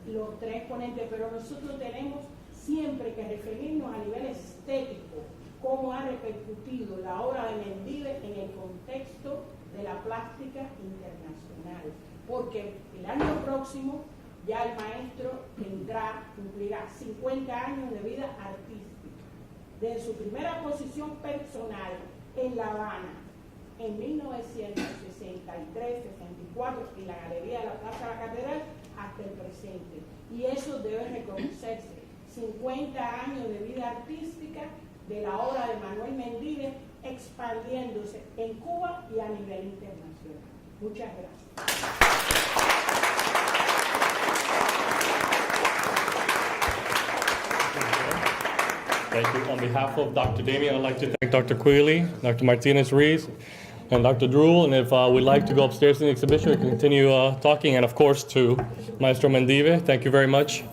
los tres ponentes, pero nosotros tenemos siempre que referirnos a nivel estético, cómo ha repercutido la obra de Mendive en el contexto de la plástica internacional, porque el año próximo ya el maestro cumplirá 50 años de vida artística. Desde su primera posición personal en La Habana, en 1963-64, en la Galería de la Plaza de la Catedral, hasta el presente. Y eso debe reconocerse. 50 años de vida artística de la obra de Manuel Mendive expandiéndose en Cuba y a nivel internacional. Muchas gracias. Thank you. On behalf of Dr. Damien, I'd like to thank Dr. Quilly, Dr. Martinez-Ruiz, and Dr. Druhl. And if we'd like to go upstairs in the exhibition, we can continue talking. And of course, to Maestro Mendive, thank you very much.